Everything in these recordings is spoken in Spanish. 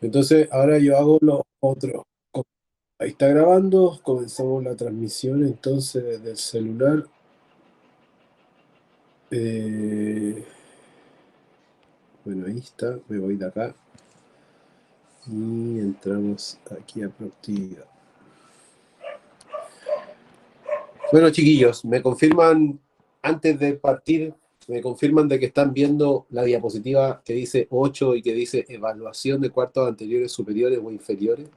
Entonces, ahora yo hago lo otro. Ahí está grabando, comenzamos la transmisión entonces desde el celular. Eh, bueno, ahí está, me voy de acá y entramos aquí a productividad. Bueno, chiquillos, me confirman, antes de partir, me confirman de que están viendo la diapositiva que dice 8 y que dice evaluación de cuartos anteriores, superiores o inferiores.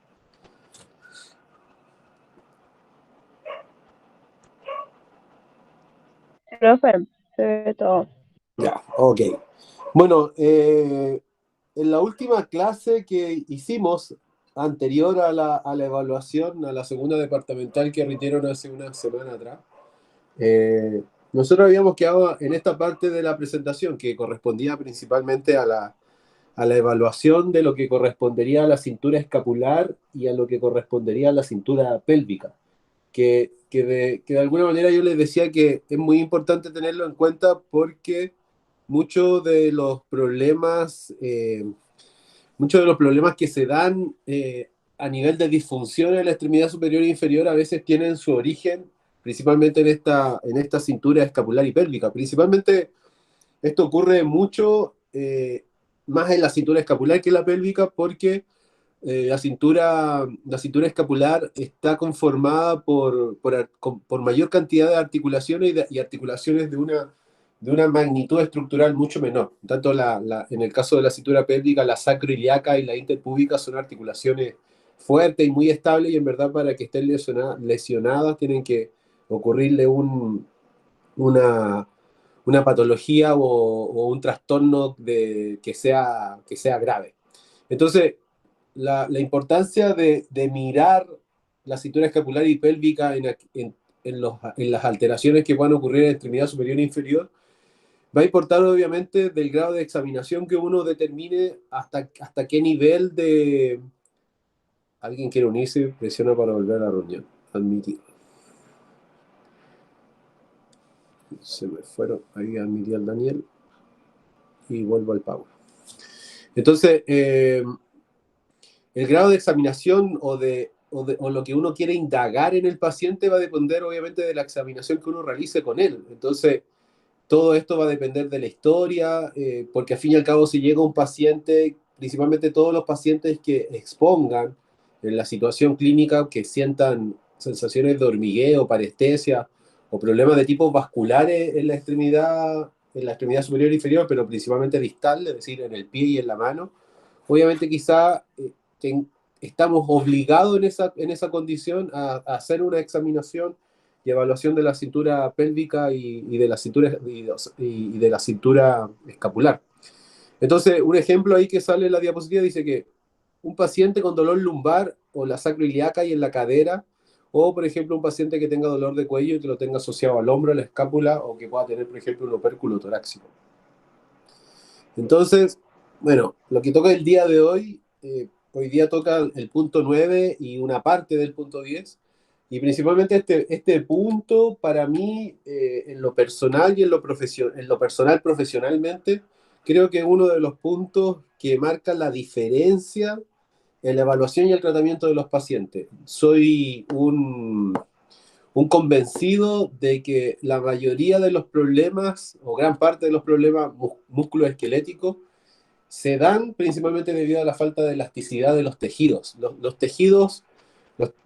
Profe, se ve todo. Ya, ok. Bueno, en la última clase que hicimos, anterior a la evaluación, a la segunda departamental que emitieron hace una semana atrás, nosotros habíamos quedado en esta parte de la presentación que correspondía principalmente a la evaluación de lo que correspondería a la cintura escapular y a lo que correspondería a la cintura pélvica. Que de alguna manera yo les decía que es muy importante tenerlo en cuenta porque muchos de los problemas, muchos de los problemas que se dan a nivel de disfunción en la extremidad superior e inferior a veces tienen su origen principalmente en esta cintura escapular y pélvica. Principalmente esto ocurre mucho más en la cintura escapular que en la pélvica porque la cintura escapular está conformada por mayor cantidad de articulaciones y articulaciones de una magnitud estructural mucho menor. Tanto en el caso de la cintura pélvica, la sacroiliaca y la interpúbica son articulaciones fuertes y muy estables y en verdad para que estén lesionadas tienen que ocurrirle una, una patología o un trastorno que sea grave. Entonces, la importancia de mirar la cintura escapular y pélvica en las alteraciones que puedan ocurrir en la extremidad superior e inferior va a importar obviamente del grado de examinación que uno determine hasta qué nivel de... Alguien quiere unirse, presiona para volver a la reunión. Admitir. Se me fueron. Ahí admití al Daniel y vuelvo al Pablo. Entonces, el grado de examinación o lo que uno quiere indagar en el paciente va a depender obviamente de la examinación que uno realice con él. Entonces, todo esto va a depender de la historia, porque al fin y al cabo si llega un paciente, principalmente todos los pacientes que expongan en la situación clínica, que sientan sensaciones de hormigueo, parestesia o problemas de tipo vasculares en la extremidad superior e inferior, pero principalmente distal, es decir, en el pie y en la mano, obviamente quizá estamos obligados en esa condición a hacer una examinación y evaluación de la cintura pélvica y de la cintura escapular. Entonces, un ejemplo ahí que sale en la diapositiva dice que un paciente con dolor lumbar o la sacroiliaca y en la cadera, o por ejemplo un paciente que tenga dolor de cuello y que lo tenga asociado al hombro, a la escápula, o que pueda tener, por ejemplo, un opérculo torácico. Entonces, bueno, lo que toca el día de hoy día toca el punto 9 y una parte del punto 10. Y principalmente este punto, para mí, en lo personal y en lo personal profesionalmente, creo que es uno de los puntos que marca la diferencia en la evaluación y el tratamiento de los pacientes. Soy un convencido de que la mayoría de los problemas, o gran parte de los problemas musculoesqueléticos, se dan principalmente debido a la falta de elasticidad de los tejidos. Los tejidos,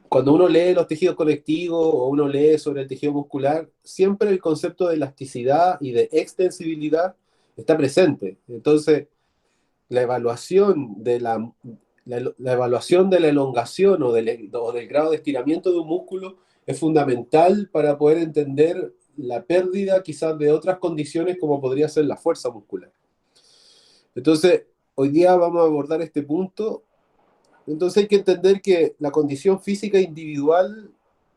cuando uno lee los tejidos conectivos o uno lee sobre el tejido muscular, siempre el concepto de elasticidad y de extensibilidad está presente. Entonces, la evaluación la evaluación de la elongación o del grado de estiramiento de un músculo es fundamental para poder entender la pérdida quizás de otras condiciones como podría ser la fuerza muscular. Entonces, hoy día vamos a abordar este punto. Entonces hay que entender que la condición física individual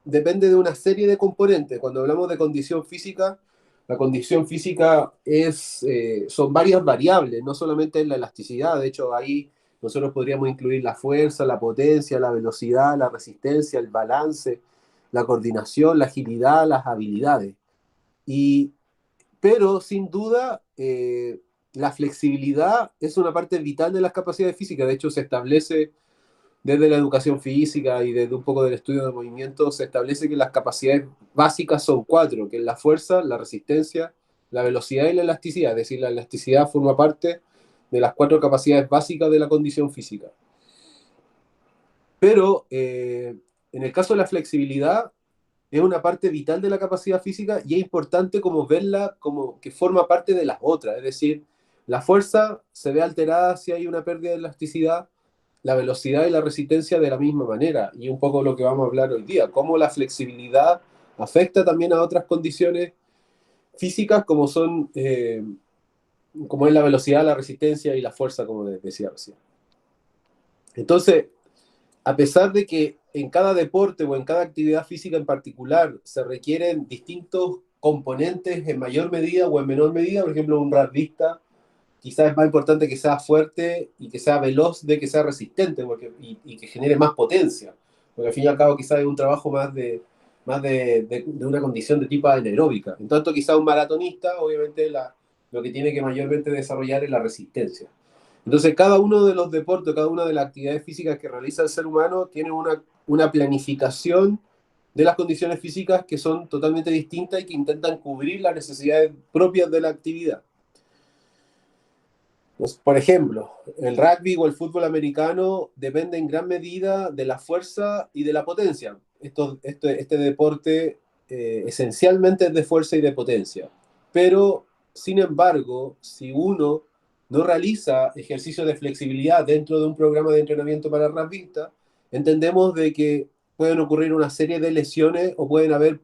depende de una serie de componentes. Cuando hablamos de condición física, la condición física son varias variables, no solamente la elasticidad. De hecho, ahí nosotros podríamos incluir la fuerza, la potencia, la velocidad, la resistencia, el balance, la coordinación, la agilidad, las habilidades. Pero sin duda, la flexibilidad es una parte vital de las capacidades físicas. De hecho, se establece desde la educación física y desde un poco del estudio de movimiento, se establece que las capacidades básicas son cuatro, que es la fuerza, la resistencia, la velocidad y la elasticidad. Es decir, la elasticidad forma parte de las cuatro capacidades básicas de la condición física. Pero en el caso de la flexibilidad, es una parte vital de la capacidad física y es importante como verla como que forma parte de las otras. Es decir, la fuerza se ve alterada si hay una pérdida de elasticidad, la velocidad y la resistencia de la misma manera. Y un poco lo que vamos a hablar hoy día, cómo la flexibilidad afecta también a otras condiciones físicas como son, como es la velocidad, la resistencia y la fuerza, como decía recién. Entonces, a pesar de que en cada deporte o en cada actividad física en particular se requieren distintos componentes en mayor medida o en menor medida, por ejemplo, un rugbyista quizás es más importante que sea fuerte y que sea veloz de que sea resistente y que genere más potencia, porque al fin y al cabo quizás es un trabajo más de una condición de tipo anaeróbica. En tanto, quizás un maratonista, obviamente lo que tiene que mayormente desarrollar es la resistencia. Entonces, cada uno de los deportes, cada una de las actividades físicas que realiza el ser humano tiene una planificación de las condiciones físicas que son totalmente distintas y que intentan cubrir las necesidades propias de la actividad. Pues, por ejemplo, el rugby o el fútbol americano depende en gran medida de la fuerza y de la potencia. Este deporte esencialmente es de fuerza y de potencia. Pero, sin embargo, si uno no realiza ejercicios de flexibilidad dentro de un programa de entrenamiento para rugbyistas, entendemos de que pueden ocurrir una serie de lesiones o pueden haber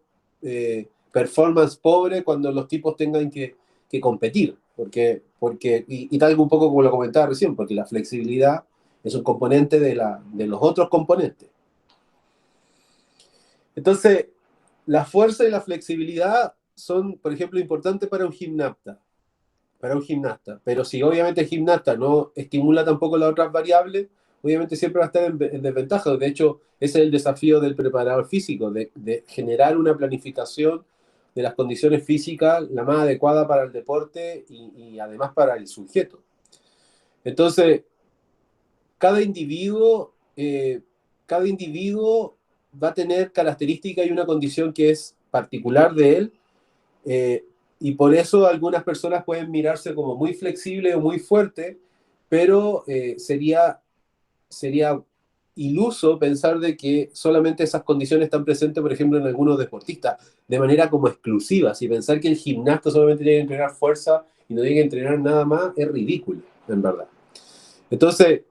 performance pobre cuando los tipos tengan que competir, y tal un poco como lo comentaba recién, porque la flexibilidad es un componente de los otros componentes. Entonces, la fuerza y la flexibilidad son, por ejemplo, importantes para un gimnasta, pero si obviamente el gimnasta no estimula tampoco las otras variables, obviamente siempre va a estar en desventaja. De hecho, ese es el desafío del preparador físico, de generar una planificación de las condiciones físicas la más adecuada para el deporte y además para el sujeto. Entonces, cada individuo, eh, cada individuo va a tener características y una condición que es particular de él, eh, y por eso algunas personas pueden mirarse como muy flexible o muy fuerte, pero sería iluso pensar de que solamente esas condiciones están presentes, por ejemplo, en algunos deportistas, de manera como exclusiva. Si pensar que el gimnasta solamente tiene que entrenar fuerza y no tiene que entrenar nada más, es ridículo, en verdad. Entonces,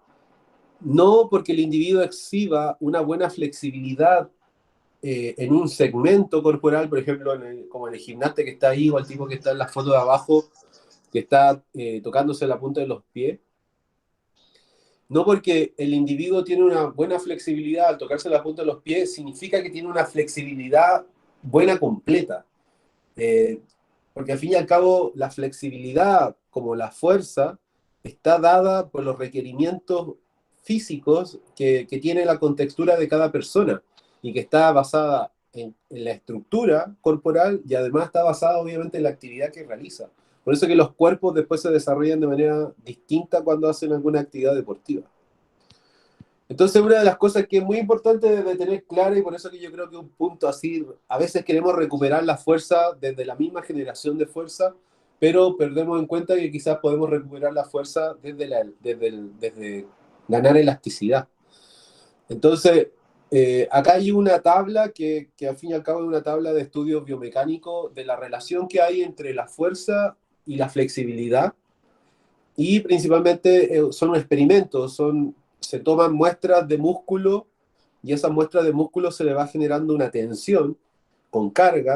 no porque el individuo exhiba una buena flexibilidad en un segmento corporal, por ejemplo, como en el gimnasta que está ahí o el tipo que está en la foto de abajo, que está tocándose la punta de los pies, no porque el individuo tiene una buena flexibilidad al tocarse la punta de los pies, significa que tiene una flexibilidad buena completa. Eh, Porque al fin y al cabo la flexibilidad como la fuerza está dada por los requerimientos físicos que tiene la contextura de cada persona y que está basada en la estructura corporal y además está basada obviamente en la actividad que realiza. Por eso que los cuerpos después se desarrollan de manera distinta cuando hacen alguna actividad deportiva. Entonces, una de las cosas que es muy importante de tener clara, y por eso que yo creo que un punto así, a veces queremos recuperar la fuerza desde la misma generación de fuerza, pero perdemos en cuenta que quizás podemos recuperar la fuerza desde ganar elasticidad. Entonces, acá hay una tabla que al fin y al cabo es una tabla de estudios biomecánicos de la relación que hay entre la fuerza y la flexibilidad, y principalmente son experimentos, se toman muestras de músculo y esas muestras de músculo se le va generando una tensión con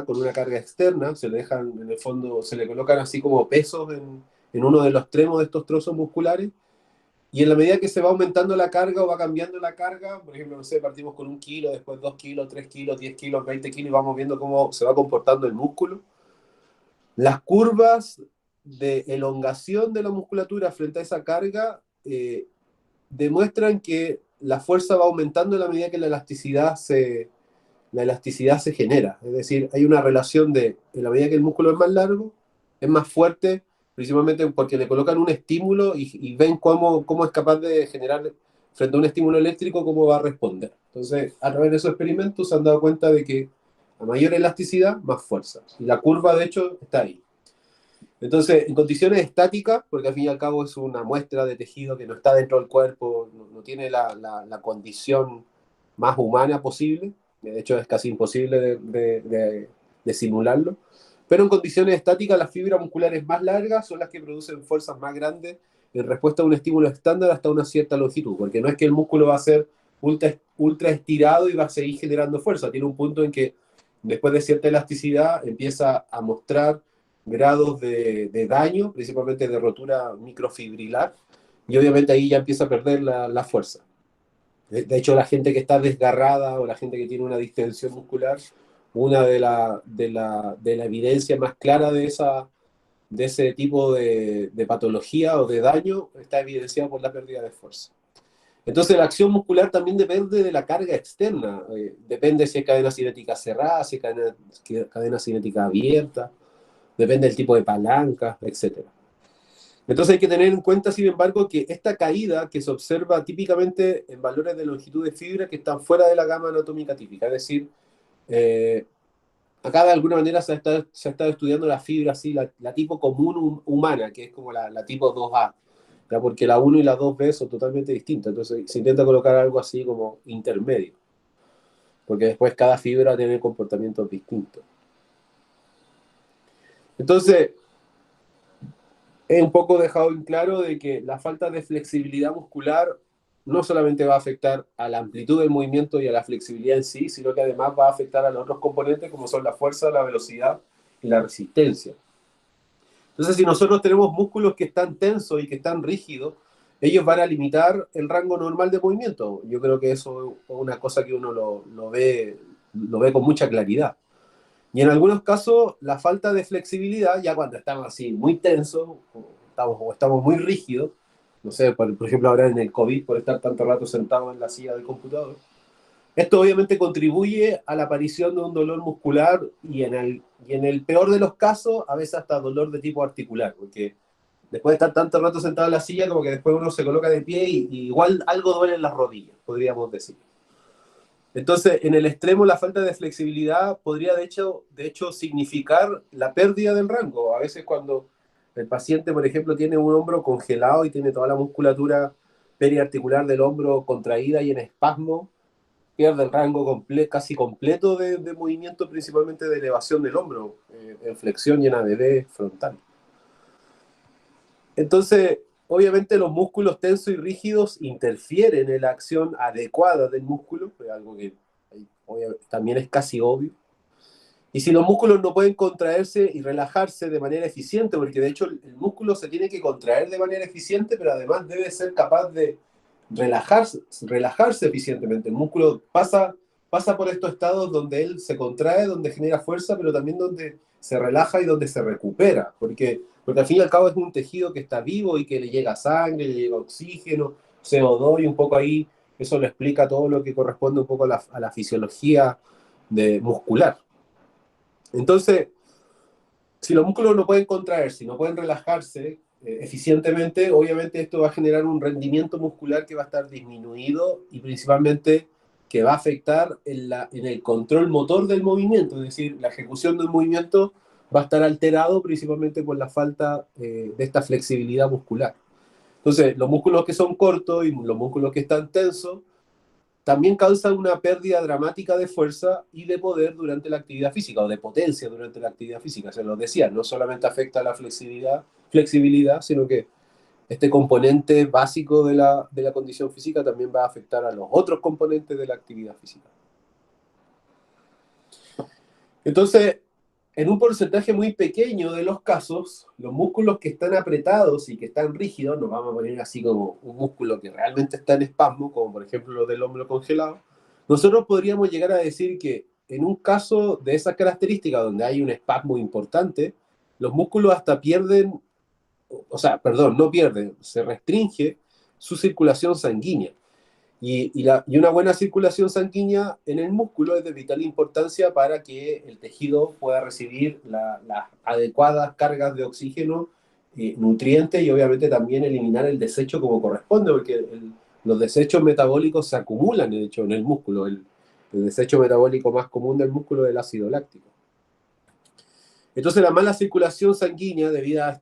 una carga externa, se le dejan en el fondo, se le colocan así como pesos en uno de los extremos de estos trozos musculares, y en la medida que se va aumentando la carga o va cambiando la carga, por ejemplo, no sé, partimos con 1 kilo, después 2 kilos, 3 kilos, 10 kilos, 20 kilos, y vamos viendo cómo se va comportando el músculo. Las curvas de elongación de la musculatura frente a esa carga demuestran que la fuerza va aumentando en la medida que la elasticidad se genera. Es decir, hay una relación en la medida que el músculo es más largo, es más fuerte, principalmente porque le colocan un estímulo y ven cómo es capaz de generar, frente a un estímulo eléctrico, cómo va a responder. Entonces, a través de esos experimentos se han dado cuenta de que a mayor elasticidad, más fuerza. Y la curva, de hecho, está ahí. Entonces, en condiciones estáticas, porque al fin y al cabo es una muestra de tejido que no está dentro del cuerpo, no tiene la condición más humana posible, de hecho es casi imposible de simularlo, pero en condiciones estáticas las fibras musculares más largas son las que producen fuerzas más grandes en respuesta a un estímulo estándar hasta una cierta longitud, porque no es que el músculo va a ser ultra estirado y va a seguir generando fuerza, tiene un punto en que después de cierta elasticidad empieza a mostrar grados de daño, principalmente de rotura microfibrilar, y obviamente ahí ya empieza a perder la fuerza. De hecho, la gente que está desgarrada o la gente que tiene una distensión muscular, una de la evidencia más clara de ese tipo de patología o de daño está evidenciada por la pérdida de fuerza. Entonces, la acción muscular también depende de la carga externa. Depende si es cadena cinética cerrada, si es cadena cinética abierta, depende del tipo de palanca, etcétera. Entonces hay que tener en cuenta, sin embargo, que esta caída que se observa típicamente en valores de longitud de fibra que están fuera de la gama anatómica típica, es decir, eh, acá de alguna manera se ha estado estudiando la fibra así, la tipo común humana, que es como la tipo 2A, ¿ya? Porque la 1 y la 2B son totalmente distintas, entonces se intenta colocar algo así como intermedio, porque después cada fibra tiene comportamientos distintos. Entonces, es un poco dejado en claro de que la falta de flexibilidad muscular no solamente va a afectar a la amplitud del movimiento y a la flexibilidad en sí, sino que además va a afectar a los otros componentes como son la fuerza, la velocidad y la resistencia. Entonces, si nosotros tenemos músculos que están tensos y que están rígidos, ellos van a limitar el rango normal de movimiento. Yo creo que eso es una cosa que uno lo ve con mucha claridad. Y en algunos casos, la falta de flexibilidad, ya cuando estamos así muy tensos o estamos muy rígidos, no sé, por ejemplo ahora en el COVID, por estar tanto rato sentado en la silla del computador, esto obviamente contribuye a la aparición de un dolor muscular y en el peor de los casos, a veces hasta dolor de tipo articular, porque después de estar tanto rato sentado en la silla, como que después uno se coloca de pie y igual algo duele en las rodillas, podríamos decir. Entonces, en el extremo, la falta de flexibilidad podría, de hecho, significar la pérdida del rango. A veces cuando el paciente, por ejemplo, tiene un hombro congelado y tiene toda la musculatura periarticular del hombro contraída y en espasmo, pierde el rango casi completo de movimiento, principalmente de elevación del hombro, en flexión y en ABD frontal. Entonces, obviamente los músculos tensos y rígidos interfieren en la acción adecuada del músculo, es algo que también es casi obvio. Y si los músculos no pueden contraerse y relajarse de manera eficiente, porque de hecho el músculo se tiene que contraer de manera eficiente, pero además debe ser capaz de relajarse eficientemente. El músculo pasa por estos estados donde él se contrae, donde genera fuerza, pero también donde se relaja y donde se recupera, porque al fin y al cabo es un tejido que está vivo y que le llega sangre, le llega oxígeno, CO2 y un poco ahí, eso lo explica todo lo que corresponde un poco a la fisiología muscular. Entonces, si los músculos no pueden contraerse, no pueden relajarse eficientemente, obviamente esto va a generar un rendimiento muscular que va a estar disminuido y principalmente que va a afectar en el control motor del movimiento, es decir, la ejecución del movimiento va a estar alterado principalmente por la falta de esta flexibilidad muscular. Entonces, los músculos que son cortos y los músculos que están tensos también causan una pérdida dramática de fuerza y de poder durante la actividad física o de potencia durante la actividad física. Se lo decía, no solamente afecta a la flexibilidad, sino que este componente básico de la condición física también va a afectar a los otros componentes de la actividad física. Entonces, en un porcentaje muy pequeño de los casos, los músculos que están apretados y que están rígidos, nos vamos a poner así como un músculo que realmente está en espasmo, como por ejemplo lo del hombro congelado, nosotros podríamos llegar a decir que en un caso de esas características donde hay un espasmo importante, los músculos hasta pierden, o sea, perdón, no pierden, se restringe su circulación sanguínea. Y una buena circulación sanguínea en el músculo es de vital importancia para que el tejido pueda recibir las adecuadas cargas de oxígeno nutrientes y obviamente también eliminar el desecho como corresponde, porque los desechos metabólicos se acumulan, de hecho, en el músculo. El desecho metabólico más común del músculo es el ácido láctico. Entonces la mala circulación sanguínea, debido a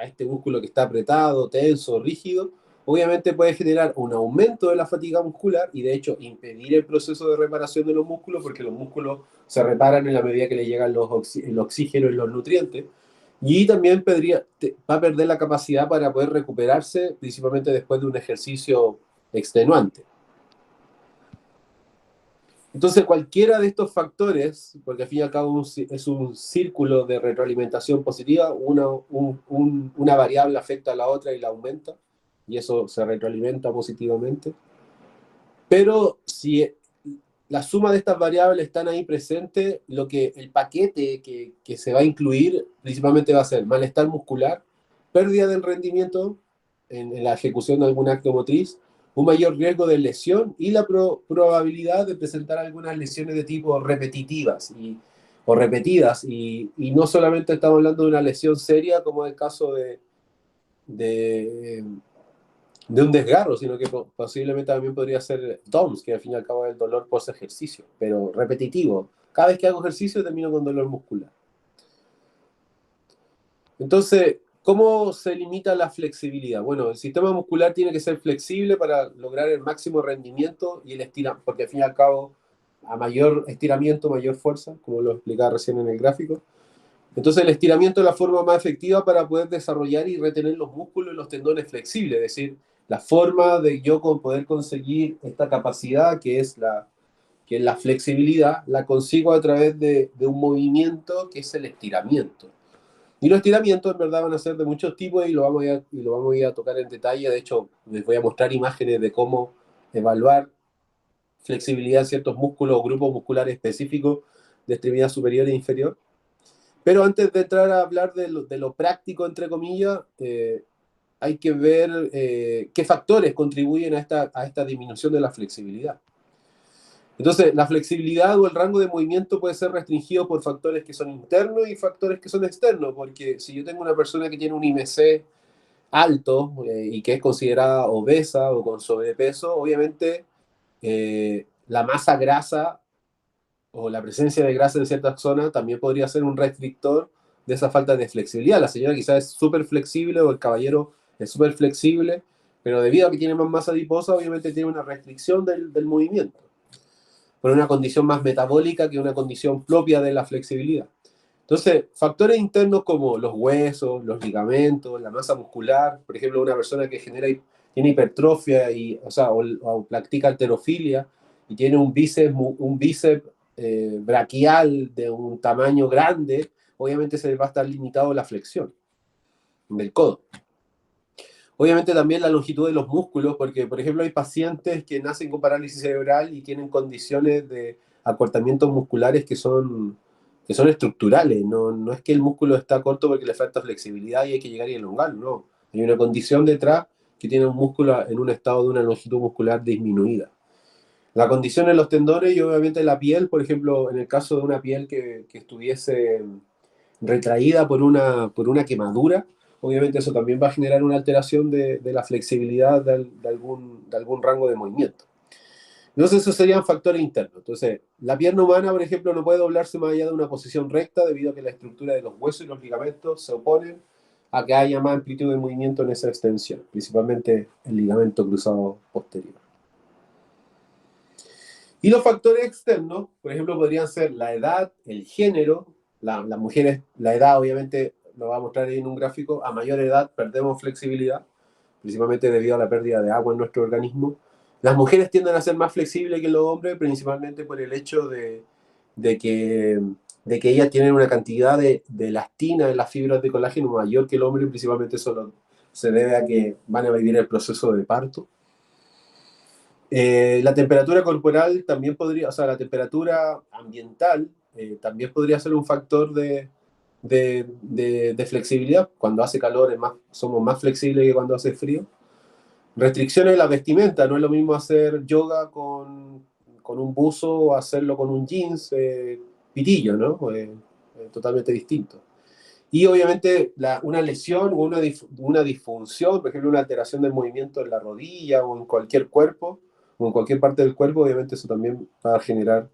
este músculo que está apretado, tenso, rígido, obviamente puede generar un aumento de la fatiga muscular y de hecho impedir el proceso de reparación de los músculos, porque los músculos se reparan en la medida que le llegan el oxígeno y los nutrientes. Y también va a perder la capacidad para poder recuperarse, principalmente después de un ejercicio extenuante. Entonces, cualquiera de estos factores, porque al fin y al cabo es un círculo de retroalimentación positiva, una variable afecta a la otra y la aumenta, y eso se retroalimenta positivamente. Pero si la suma de estas variables están ahí presentes, el paquete que se va a incluir principalmente va a ser malestar muscular, pérdida del rendimiento en la ejecución de algún acto motriz, un mayor riesgo de lesión y la probabilidad de presentar algunas lesiones de tipo repetitivas o repetidas. Y no solamente estamos hablando de una lesión seria, como es el caso de un desgarro, sino que posiblemente también podría ser DOMS, que al fin y al cabo es el dolor post ejercicio, pero repetitivo. Cada vez que hago ejercicio termino con dolor muscular. Entonces, ¿cómo se limita la flexibilidad? Bueno, el sistema muscular tiene que ser flexible para lograr el máximo rendimiento y el estiramiento, porque al fin y al cabo, a mayor estiramiento, mayor fuerza, como lo explicaba recién en el gráfico. Entonces, el estiramiento es la forma más efectiva para poder desarrollar y retener los músculos y los tendones flexibles, es decir, la forma de yo poder conseguir esta capacidad que es la flexibilidad, la consigo a través de un movimiento que es el estiramiento. Y los estiramientos en verdad van a ser de muchos tipos y lo vamos a ir a tocar en detalle. De hecho, les voy a mostrar imágenes de cómo evaluar flexibilidad en ciertos músculos o grupos musculares específicos de extremidad superior e inferior. Pero antes de entrar a hablar de lo práctico, entre comillas, hay que ver qué factores contribuyen a esta disminución de la flexibilidad. Entonces, la flexibilidad o el rango de movimiento puede ser restringido por factores que son internos y factores que son externos, porque si yo tengo una persona que tiene un IMC alto y que es considerada obesa o con sobrepeso, obviamente la masa grasa o la presencia de grasa en ciertas zonas también podría ser un restrictor de esa falta de flexibilidad. La señora quizás es súper flexible o el caballero es súper flexible, pero debido a que tiene más masa adiposa, obviamente tiene una restricción del movimiento, por una condición más metabólica que una condición propia de la flexibilidad. Entonces, factores internos como los huesos, los ligamentos, la masa muscular, por ejemplo, una persona que tiene hipertrofia o practica halterofilia y tiene un bíceps braquial de un tamaño grande, obviamente se le va a estar limitado la flexión del codo. Obviamente también la longitud de los músculos, porque por ejemplo hay pacientes que nacen con parálisis cerebral y tienen condiciones de acortamientos musculares que son estructurales. No es que el músculo está corto porque le falta flexibilidad y hay que llegar y elongarlo, no. Hay una condición detrás que tiene un músculo en un estado de una longitud muscular disminuida. La condición en los tendones y obviamente la piel, por ejemplo, en el caso de una piel que estuviese retraída por una quemadura, obviamente eso también va a generar una alteración de la flexibilidad de algún rango de movimiento. Entonces, esos serían factores internos. Entonces, la pierna humana, por ejemplo, no puede doblarse más allá de una posición recta debido a que la estructura de los huesos y los ligamentos se oponen a que haya más amplitud de movimiento en esa extensión, principalmente el ligamento cruzado posterior. Y los factores externos, por ejemplo, podrían ser la edad, el género. Las mujeres, la edad obviamente lo va a mostrar ahí en un gráfico, a mayor edad perdemos flexibilidad, principalmente debido a la pérdida de agua en nuestro organismo. Las mujeres tienden a ser más flexibles que los hombres, principalmente por el hecho de que ellas tienen una cantidad de elastina en las fibras de colágeno mayor que el hombre, principalmente eso se debe a que van a vivir el proceso de parto. La temperatura corporal también podría, o sea, la temperatura ambiental también podría ser un factor de flexibilidad. Cuando hace calor somos más flexibles que cuando hace frío. Restricciones de la vestimenta, no es lo mismo hacer yoga con un buzo o hacerlo con un jeans pitillo, ¿no? Totalmente distinto. Y obviamente una lesión o una disfunción, por ejemplo, una alteración del movimiento en la rodilla o en cualquier cuerpo, o en cualquier parte del cuerpo, obviamente eso también va a generar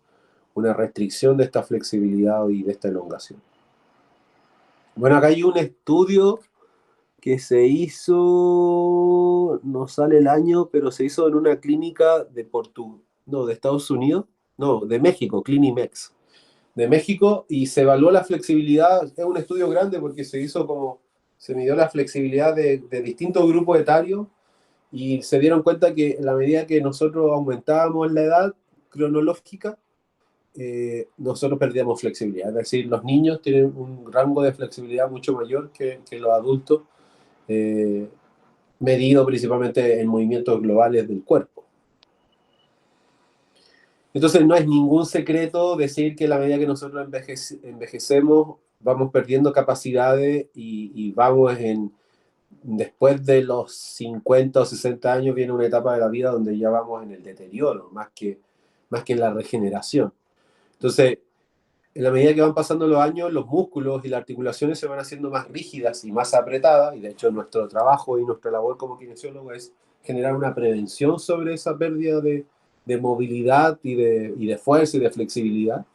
una restricción de esta flexibilidad y de esta elongación. Bueno, acá hay un estudio que se hizo, no sale el año, pero se hizo en una clínica de Estados Unidos, no, de México, Clinimex, de México, y se evaluó la flexibilidad. Es un estudio grande porque se midió la flexibilidad de distintos grupos etarios y se dieron cuenta que en la medida que nosotros aumentábamos la edad cronológica, nosotros perdíamos flexibilidad. Es decir, los niños tienen un rango de flexibilidad mucho mayor que los adultos, eh, medido principalmente en movimientos globales del cuerpo. Entonces no es ningún secreto decir que a la medida que nosotros envejecemos vamos perdiendo capacidades y después de los 50 o 60 años viene una etapa de la vida donde ya vamos en el deterioro, más que en la regeneración. Entonces, en la medida que van pasando los años, los músculos y las articulaciones se van haciendo más rígidas y más apretadas, y de hecho nuestro trabajo y nuestra labor como kinesiólogo es generar una prevención sobre esa pérdida de movilidad y de fuerza y de flexibilidad,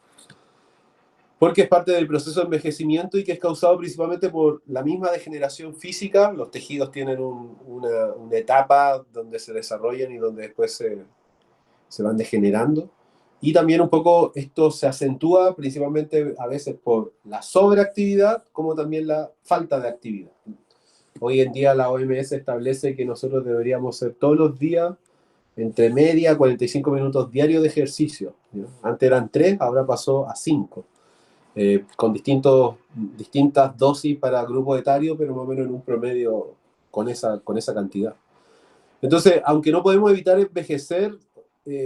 porque es parte del proceso de envejecimiento y que es causado principalmente por la misma degeneración física. Los tejidos tienen una etapa donde se desarrollan y donde después se van degenerando. Y también un poco esto se acentúa principalmente a veces por la sobreactividad, como también la falta de actividad. Hoy en día la OMS establece que nosotros deberíamos hacer todos los días entre media a 45 minutos diarios de ejercicio, ¿no? Antes eran 3, ahora pasó a 5, con distintas dosis para grupo etario, pero más o menos en un promedio con esa cantidad. Entonces, aunque no podemos evitar envejecer,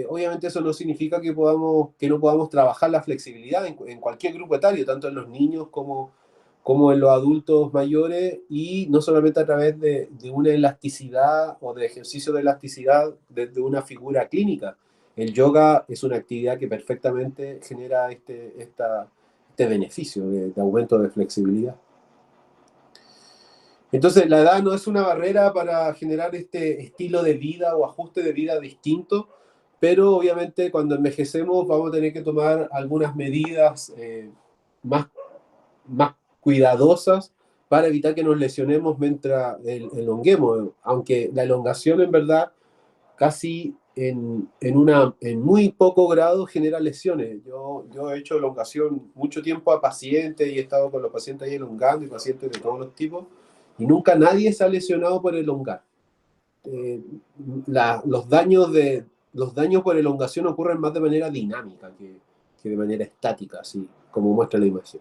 obviamente eso no significa que no podamos trabajar la flexibilidad en cualquier grupo etario, tanto en los niños como en los adultos mayores, y no solamente a través de una elasticidad o de ejercicio de elasticidad desde una figura clínica. El yoga es una actividad que perfectamente genera este beneficio de aumento de flexibilidad. Entonces, la edad no es una barrera para generar este estilo de vida o ajuste de vida distinto, pero obviamente cuando envejecemos vamos a tener que tomar algunas medidas más cuidadosas para evitar que nos lesionemos mientras elonguemos, aunque la elongación en verdad casi en muy poco grado genera lesiones. Yo he hecho elongación mucho tiempo a pacientes y he estado con los pacientes ahí elongando y pacientes de todos los tipos, y nunca nadie se ha lesionado por elongar. Eh, los daños por elongación ocurren más de manera dinámica que de manera estática, así como muestra la imagen.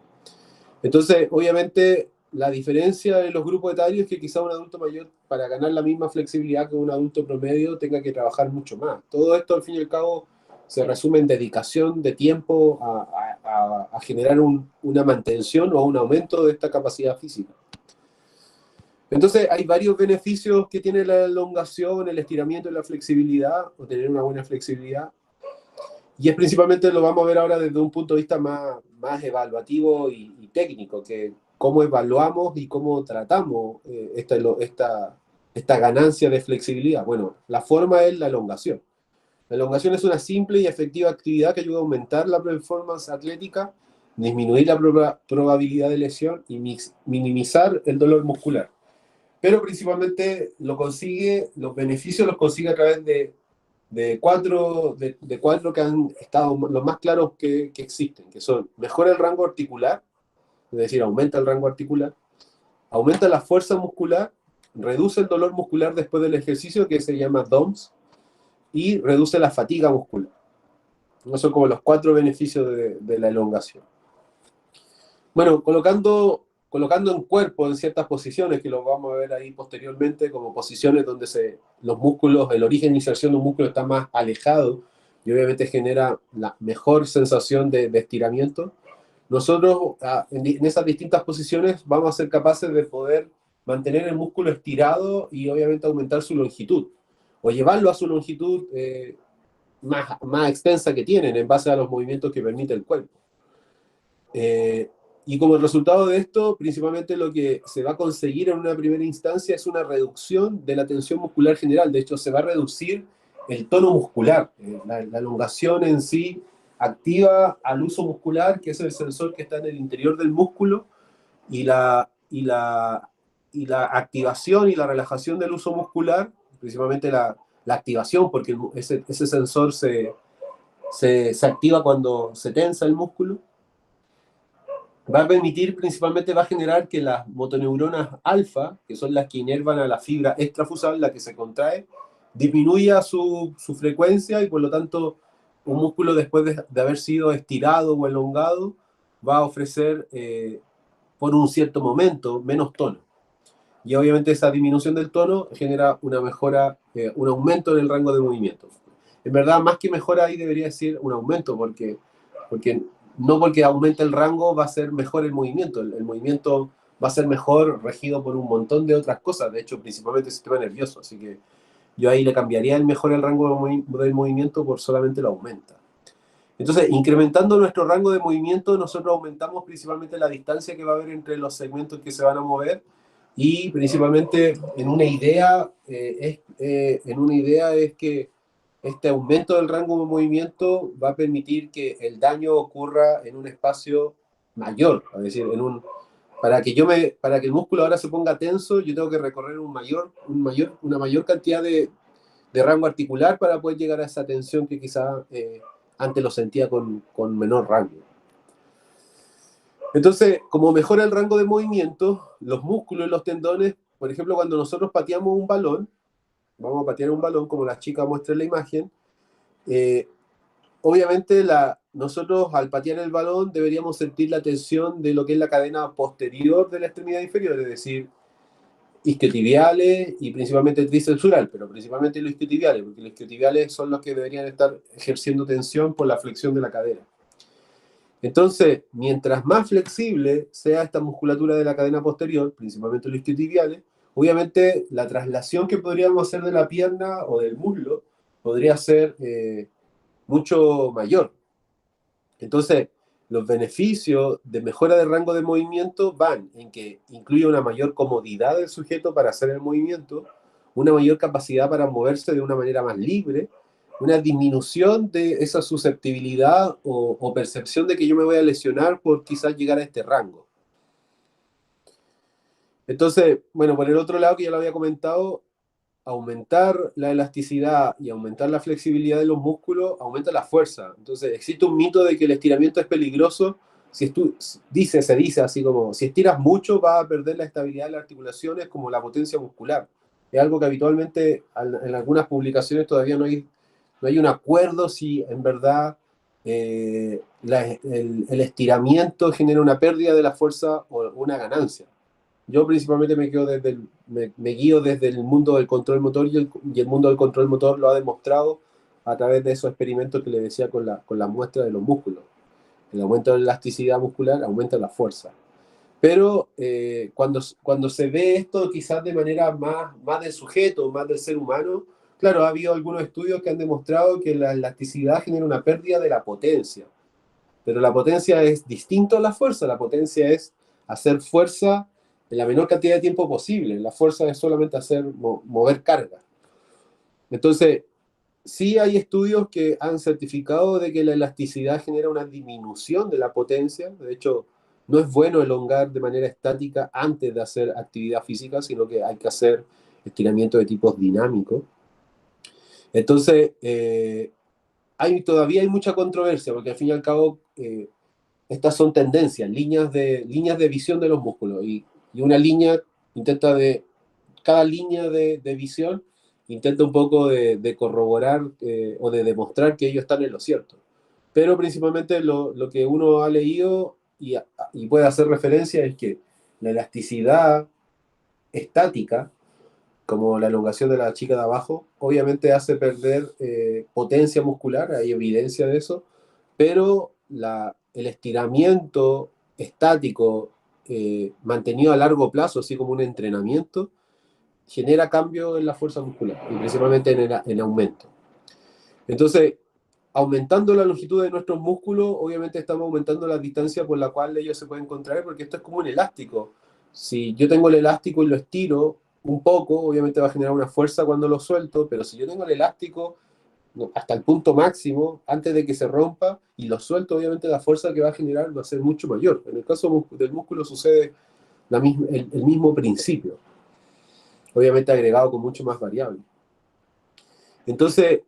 Entonces, obviamente, la diferencia en los grupos etarios es que quizá un adulto mayor, para ganar la misma flexibilidad que un adulto promedio, tenga que trabajar mucho más. Todo esto, al fin y al cabo, se resume en dedicación de tiempo a generar una mantención o un aumento de esta capacidad física. Entonces, hay varios beneficios que tiene la elongación, el estiramiento y la flexibilidad, o tener una buena flexibilidad. Y es principalmente, lo vamos a ver ahora desde un punto de vista más evaluativo y técnico, que cómo evaluamos y cómo tratamos esta ganancia de flexibilidad. Bueno, la forma es la elongación. La elongación es una simple y efectiva actividad que ayuda a aumentar la performance atlética, disminuir la probabilidad de lesión y minimizar el dolor muscular. Pero principalmente los beneficios los consigue a través de cuatro que han estado los más claros que existen, que son: mejora el rango articular, es decir, aumenta el rango articular; aumenta la fuerza muscular; reduce el dolor muscular después del ejercicio, que se llama DOMS; y reduce la fatiga muscular. Esos son como los 4 beneficios de la elongación. Bueno, colocando en cuerpo en ciertas posiciones, que lo vamos a ver ahí posteriormente, como posiciones donde los músculos, el origen de inserción de un músculo está más alejado y obviamente genera la mejor sensación de estiramiento. Nosotros en esas distintas posiciones vamos a ser capaces de poder mantener el músculo estirado y obviamente aumentar su longitud, o llevarlo a su longitud más extensa que tienen en base a los movimientos que permite el cuerpo. Y como resultado de esto, principalmente lo que se va a conseguir en una primera instancia es una reducción de la tensión muscular general. De hecho, se va a reducir el tono muscular. La elongación en sí activa al uso muscular, que es el sensor que está en el interior del músculo, y la activación y la relajación del uso muscular, principalmente la activación, porque ese sensor se activa cuando se tensa el músculo, va a permitir, principalmente va a generar que las motoneuronas alfa, que son las que inervan a la fibra extrafusal, la que se contrae, disminuya su frecuencia y por lo tanto un músculo después de haber sido estirado o elongado va a ofrecer por un cierto momento menos tono. Y obviamente esa disminución del tono genera una mejora, un aumento en el rango de movimiento. En verdad, más que mejora ahí debería decir un aumento, porque no porque aumente el rango va a ser mejor el movimiento. El movimiento va a ser mejor regido por un montón de otras cosas, de hecho, principalmente el sistema nervioso. Así que yo ahí le cambiaría el mejor el rango del movimiento por solamente lo aumenta. Entonces, incrementando nuestro rango de movimiento, nosotros aumentamos principalmente la distancia que va a haber entre los segmentos que se van a mover y principalmente en una idea, es que este aumento del rango de movimiento va a permitir que el daño ocurra en un espacio mayor, es decir, para que el músculo ahora se ponga tenso, yo tengo que recorrer una mayor cantidad de rango articular para poder llegar a esa tensión que quizá antes lo sentía con menor rango. Entonces, como mejora el rango de movimiento, los músculos y los tendones, por ejemplo, cuando nosotros pateamos un balón, vamos a patear un balón, como la chica muestra en la imagen, obviamente nosotros al patear el balón deberíamos sentir la tensión de lo que es la cadena posterior de la extremidad inferior, es decir, isquiotibiales y principalmente trisexural, pero principalmente los isquiotibiales, porque los isquiotibiales son los que deberían estar ejerciendo tensión por la flexión de la cadera. Entonces, mientras más flexible sea esta musculatura de la cadena posterior, principalmente los isquiotibiales, obviamente la traslación que podríamos hacer de la pierna o del muslo podría ser mucho mayor. Entonces, los beneficios de mejora de rango de movimiento van en que incluye una mayor comodidad del sujeto para hacer el movimiento, una mayor capacidad para moverse de una manera más libre, una disminución de esa susceptibilidad o percepción de que yo me voy a lesionar por quizás llegar a este rango. Entonces, bueno, por el otro lado, que ya lo había comentado, aumentar la elasticidad y aumentar la flexibilidad de los músculos aumenta la fuerza. Entonces, existe un mito de que el estiramiento es peligroso. Se dice así como, si estiras mucho vas a perder la estabilidad de las articulaciones como la potencia muscular. Es algo que habitualmente en algunas publicaciones todavía no hay un acuerdo si en verdad el estiramiento genera una pérdida de la fuerza o una ganancia. Yo principalmente me guío desde el mundo del control motor y el mundo del control motor lo ha demostrado a través de esos experimentos que le decía con la muestra de los músculos. El aumento de la elasticidad muscular aumenta la fuerza. Pero cuando se ve esto quizás de manera más del sujeto, más del ser humano, claro, ha habido algunos estudios que han demostrado que la elasticidad genera una pérdida de la potencia. Pero la potencia es distinto a la fuerza. La potencia es hacer fuerza en la menor cantidad de tiempo posible. La fuerza es solamente mover carga. Entonces, sí hay estudios que han certificado de que la elasticidad genera una disminución de la potencia. De hecho, no es bueno elongar de manera estática antes de hacer actividad física, sino que hay que hacer estiramiento de tipos dinámicos. Entonces, todavía hay mucha controversia, porque al fin y al cabo estas son tendencias, líneas de visión de los músculos, y una línea cada línea de visión intenta un poco de corroborar o de demostrar que ellos están en lo cierto. Pero principalmente lo que uno ha leído y puede hacer referencia es que la elasticidad estática, como la elongación de la chica de abajo, obviamente hace perder potencia muscular, hay evidencia de eso, pero el estiramiento estático mantenido a largo plazo, así como un entrenamiento, genera cambio en la fuerza muscular y principalmente en aumento. Entonces, aumentando la longitud de nuestros músculos, obviamente estamos aumentando la distancia por la cual ellos se pueden contraer, porque esto es como un elástico. Si yo tengo el elástico y lo estiro un poco, obviamente va a generar una fuerza cuando lo suelto, pero si yo tengo el elástico hasta el punto máximo, antes de que se rompa, y lo suelto, obviamente la fuerza que va a generar va a ser mucho mayor. En el caso del músculo sucede el mismo principio, obviamente agregado con mucho más variables. Entonces,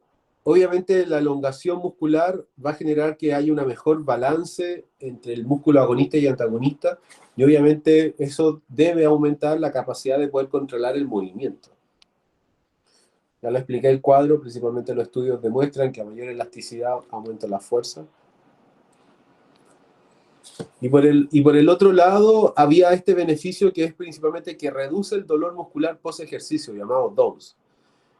obviamente la elongación muscular va a generar que haya una mejor balance entre el músculo agonista y antagonista, y obviamente eso debe aumentar la capacidad de poder controlar el movimiento. Ya lo expliqué el cuadro, principalmente los estudios demuestran que a mayor elasticidad aumenta la fuerza. Y por el otro lado, había este beneficio que es principalmente que reduce el dolor muscular post ejercicio, llamado DOMS.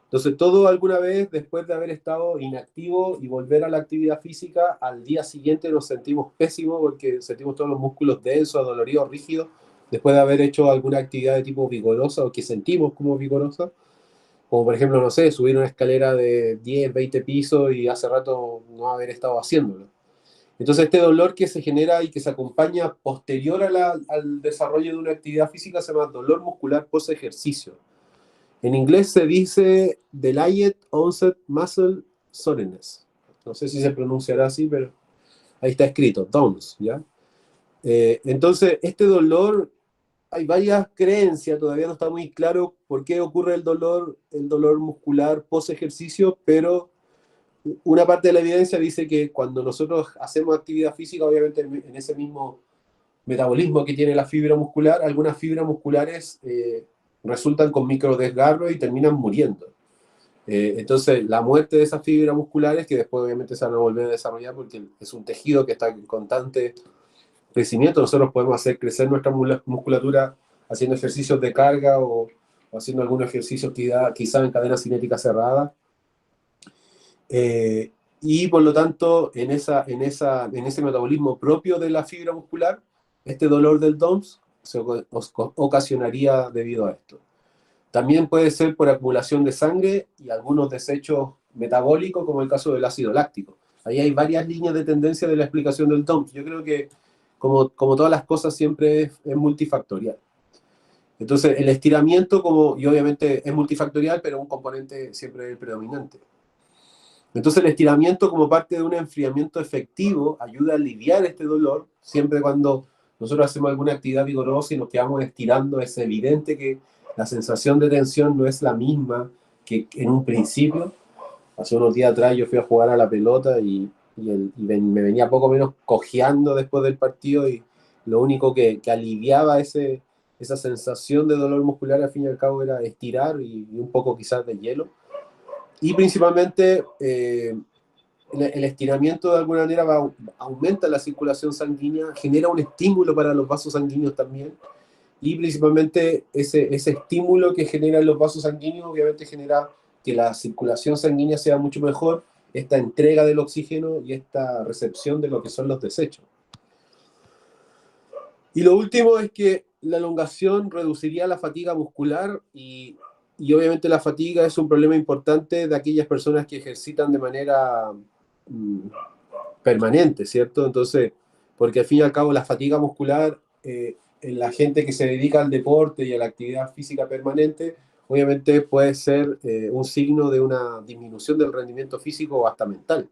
Entonces, todo alguna vez, después de haber estado inactivo y volver a la actividad física, al día siguiente nos sentimos pésimos porque sentimos todos los músculos densos, adoloridos, rígidos, después de haber hecho alguna actividad de tipo vigorosa o que sentimos como vigorosa. Como por ejemplo, no sé, subir una escalera de 10, 20 pisos y hace rato no haber estado haciéndolo. Entonces este dolor que se genera y que se acompaña posterior al desarrollo de una actividad física se llama dolor muscular post ejercicio. En inglés se dice Delayed Onset Muscle Soreness. No sé si se pronunciará así, pero ahí está escrito, DOMS, ¿ya? Entonces, este dolor, hay varias creencias, todavía no está muy claro por qué ocurre el dolor muscular post ejercicio, pero una parte de la evidencia dice que cuando nosotros hacemos actividad física, obviamente en ese mismo metabolismo que tiene la fibra muscular, algunas fibras musculares resultan con microdesgarro y terminan muriendo. Entonces, la muerte de esas fibras musculares, que después obviamente se van a volver a desarrollar porque es un tejido que está en constante crecimiento, nosotros podemos hacer crecer nuestra musculatura haciendo ejercicios de carga o haciendo algunos ejercicios quizá en cadena cinética cerrada. Y por lo tanto, en ese metabolismo propio de la fibra muscular, este dolor del DOMS se ocasionaría debido a esto. También puede ser por acumulación de sangre y algunos desechos metabólicos, como el caso del ácido láctico. Ahí hay varias líneas de tendencia de la explicación del DOMS. Yo creo que, como todas las cosas, siempre es multifactorial. Entonces, el estiramiento, y obviamente es multifactorial, pero un componente siempre es el predominante. Entonces el estiramiento como parte de un enfriamiento efectivo ayuda a aliviar este dolor. Siempre cuando nosotros hacemos alguna actividad vigorosa y nos quedamos estirando, es evidente que la sensación de tensión no es la misma que en un principio. Hace unos días atrás yo fui a jugar a la pelota y me venía poco menos cojeando después del partido y lo único que aliviaba esa sensación de dolor muscular al fin y al cabo era estirar y un poco quizás de hielo. Y principalmente el estiramiento de alguna manera aumenta la circulación sanguínea, genera un estímulo para los vasos sanguíneos también, y principalmente ese estímulo que generan los vasos sanguíneos obviamente genera que la circulación sanguínea sea mucho mejor, esta entrega del oxígeno y esta recepción de lo que son los desechos. Y lo último es que la elongación reduciría la fatiga muscular y obviamente la fatiga es un problema importante de aquellas personas que ejercitan de manera permanente, ¿cierto? Entonces, porque al fin y al cabo la fatiga muscular en la gente que se dedica al deporte y a la actividad física permanente, obviamente puede ser un signo de una disminución del rendimiento físico o hasta mental.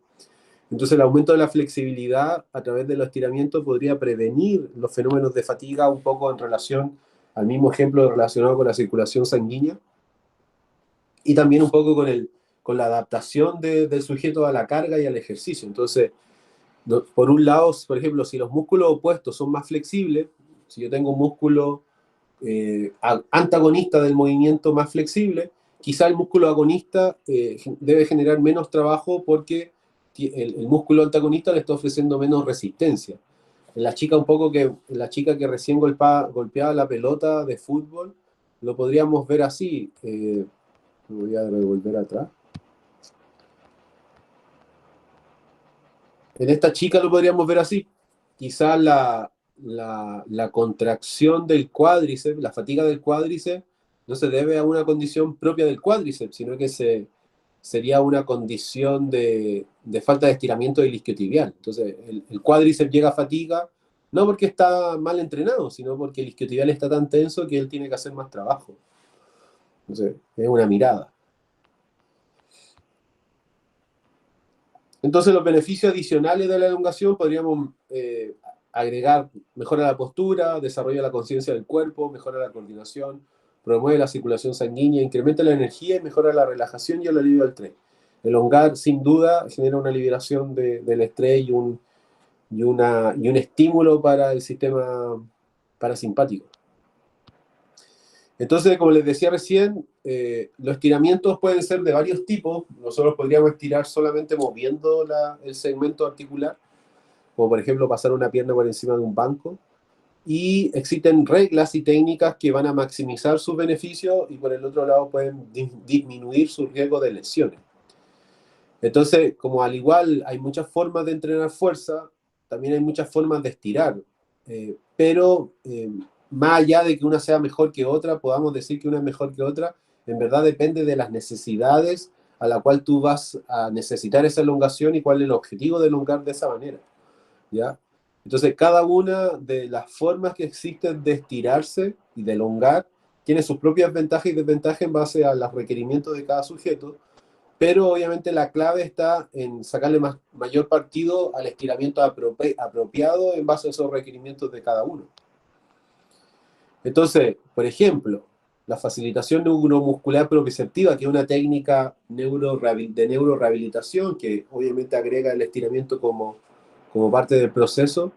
Entonces el aumento de la flexibilidad a través de los estiramientos podría prevenir los fenómenos de fatiga un poco en relación al mismo ejemplo relacionado con la circulación sanguínea y también un poco con la adaptación del sujeto a la carga y al ejercicio. Entonces, por un lado, por ejemplo, si los músculos opuestos son más flexibles, si yo tengo un músculo antagonista del movimiento más flexible, quizá el músculo agonista debe generar menos trabajo porque el músculo antagonista le está ofreciendo menos resistencia. En la chica que recién golpeaba la pelota de fútbol, lo podríamos ver así. Voy a devolver atrás. En esta chica lo podríamos ver así. Quizás la contracción del cuádriceps, la fatiga del cuádriceps, no se debe a una condición propia del cuádriceps, sino que se sería una condición de falta de estiramiento del isquiotibial. Entonces, el cuádriceps llega a fatiga, no porque está mal entrenado, sino porque el isquiotibial está tan tenso que él tiene que hacer más trabajo. Entonces, es una mirada. Entonces, los beneficios adicionales de la elongación podríamos agregar: mejora la postura, desarrolla la conciencia del cuerpo, mejora la coordinación, promueve la circulación sanguínea, incrementa la energía y mejora la relajación y el alivio del estrés. Elongar, sin duda, genera una liberación del estrés y un estímulo para el sistema parasimpático. Entonces, como les decía recién, los estiramientos pueden ser de varios tipos. Nosotros podríamos estirar solamente moviendo el segmento articular, como por ejemplo pasar una pierna por encima de un banco. Y existen reglas y técnicas que van a maximizar sus beneficios y por el otro lado pueden disminuir su riesgo de lesiones. Entonces, como al igual hay muchas formas de entrenar fuerza, también hay muchas formas de estirar. Pero más allá de que una sea mejor que otra, podamos decir que una es mejor que otra, en verdad depende de las necesidades a la cual tú vas a necesitar esa elongación y cuál es el objetivo de elongar de esa manera, ¿ya? Entonces, cada una de las formas que existen de estirarse y de elongar tiene sus propias ventajas y desventajas en base a los requerimientos de cada sujeto, pero obviamente la clave está en sacarle mayor partido al estiramiento apropiado en base a esos requerimientos de cada uno. Entonces, por ejemplo, la facilitación neuromuscular propioceptiva, que es una técnica de neurorehabilitación que obviamente agrega el estiramiento como parte del proceso,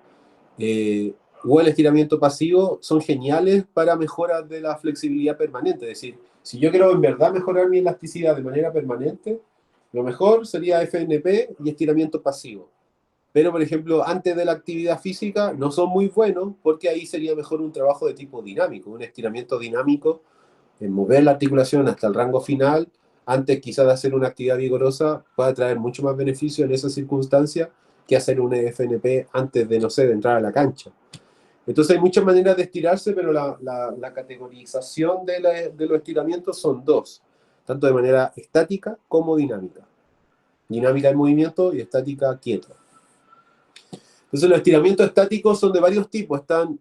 o el estiramiento pasivo, son geniales para mejoras de la flexibilidad permanente. Es decir, si yo quiero en verdad mejorar mi elasticidad de manera permanente, lo mejor sería FNP y estiramiento pasivo. Pero, por ejemplo, antes de la actividad física no son muy buenos porque ahí sería mejor un trabajo de tipo dinámico, un estiramiento dinámico, en mover la articulación hasta el rango final, antes quizás de hacer una actividad vigorosa, puede traer mucho más beneficio en esa circunstancia que hacer un FNP antes de, no sé, de entrar a la cancha. Entonces hay muchas maneras de estirarse, pero la categorización de los estiramientos son dos, tanto de manera estática como dinámica. Dinámica en movimiento y estática quieto. Entonces los estiramientos estáticos son de varios tipos. Están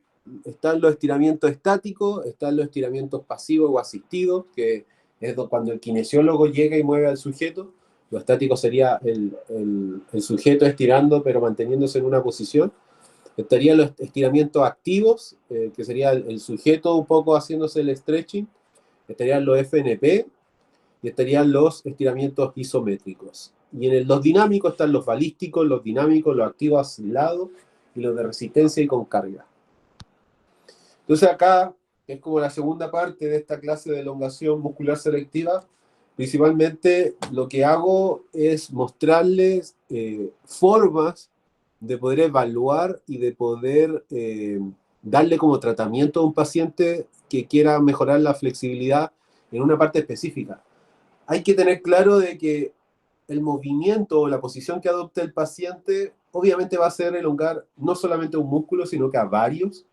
los estiramientos estáticos, están los estiramientos pasivos o asistidos, que es cuando el kinesiólogo llega y mueve al sujeto. Lo estático sería el sujeto estirando pero manteniéndose en una posición. Estarían los estiramientos activos, que sería el sujeto un poco haciéndose el stretching. Estarían los FNP y estarían los estiramientos isométricos. Y en los dinámicos están los balísticos, los dinámicos, los activos asilados y los de resistencia y con carga. Entonces acá es como la segunda parte de esta clase de elongación muscular selectiva. Principalmente lo que hago es mostrarles formas de poder evaluar y de poder darle como tratamiento a un paciente que quiera mejorar la flexibilidad en una parte específica. Hay que tener claro de que el movimiento o la posición que adopte el paciente obviamente va a ser elongar no solamente un músculo, sino que a varios,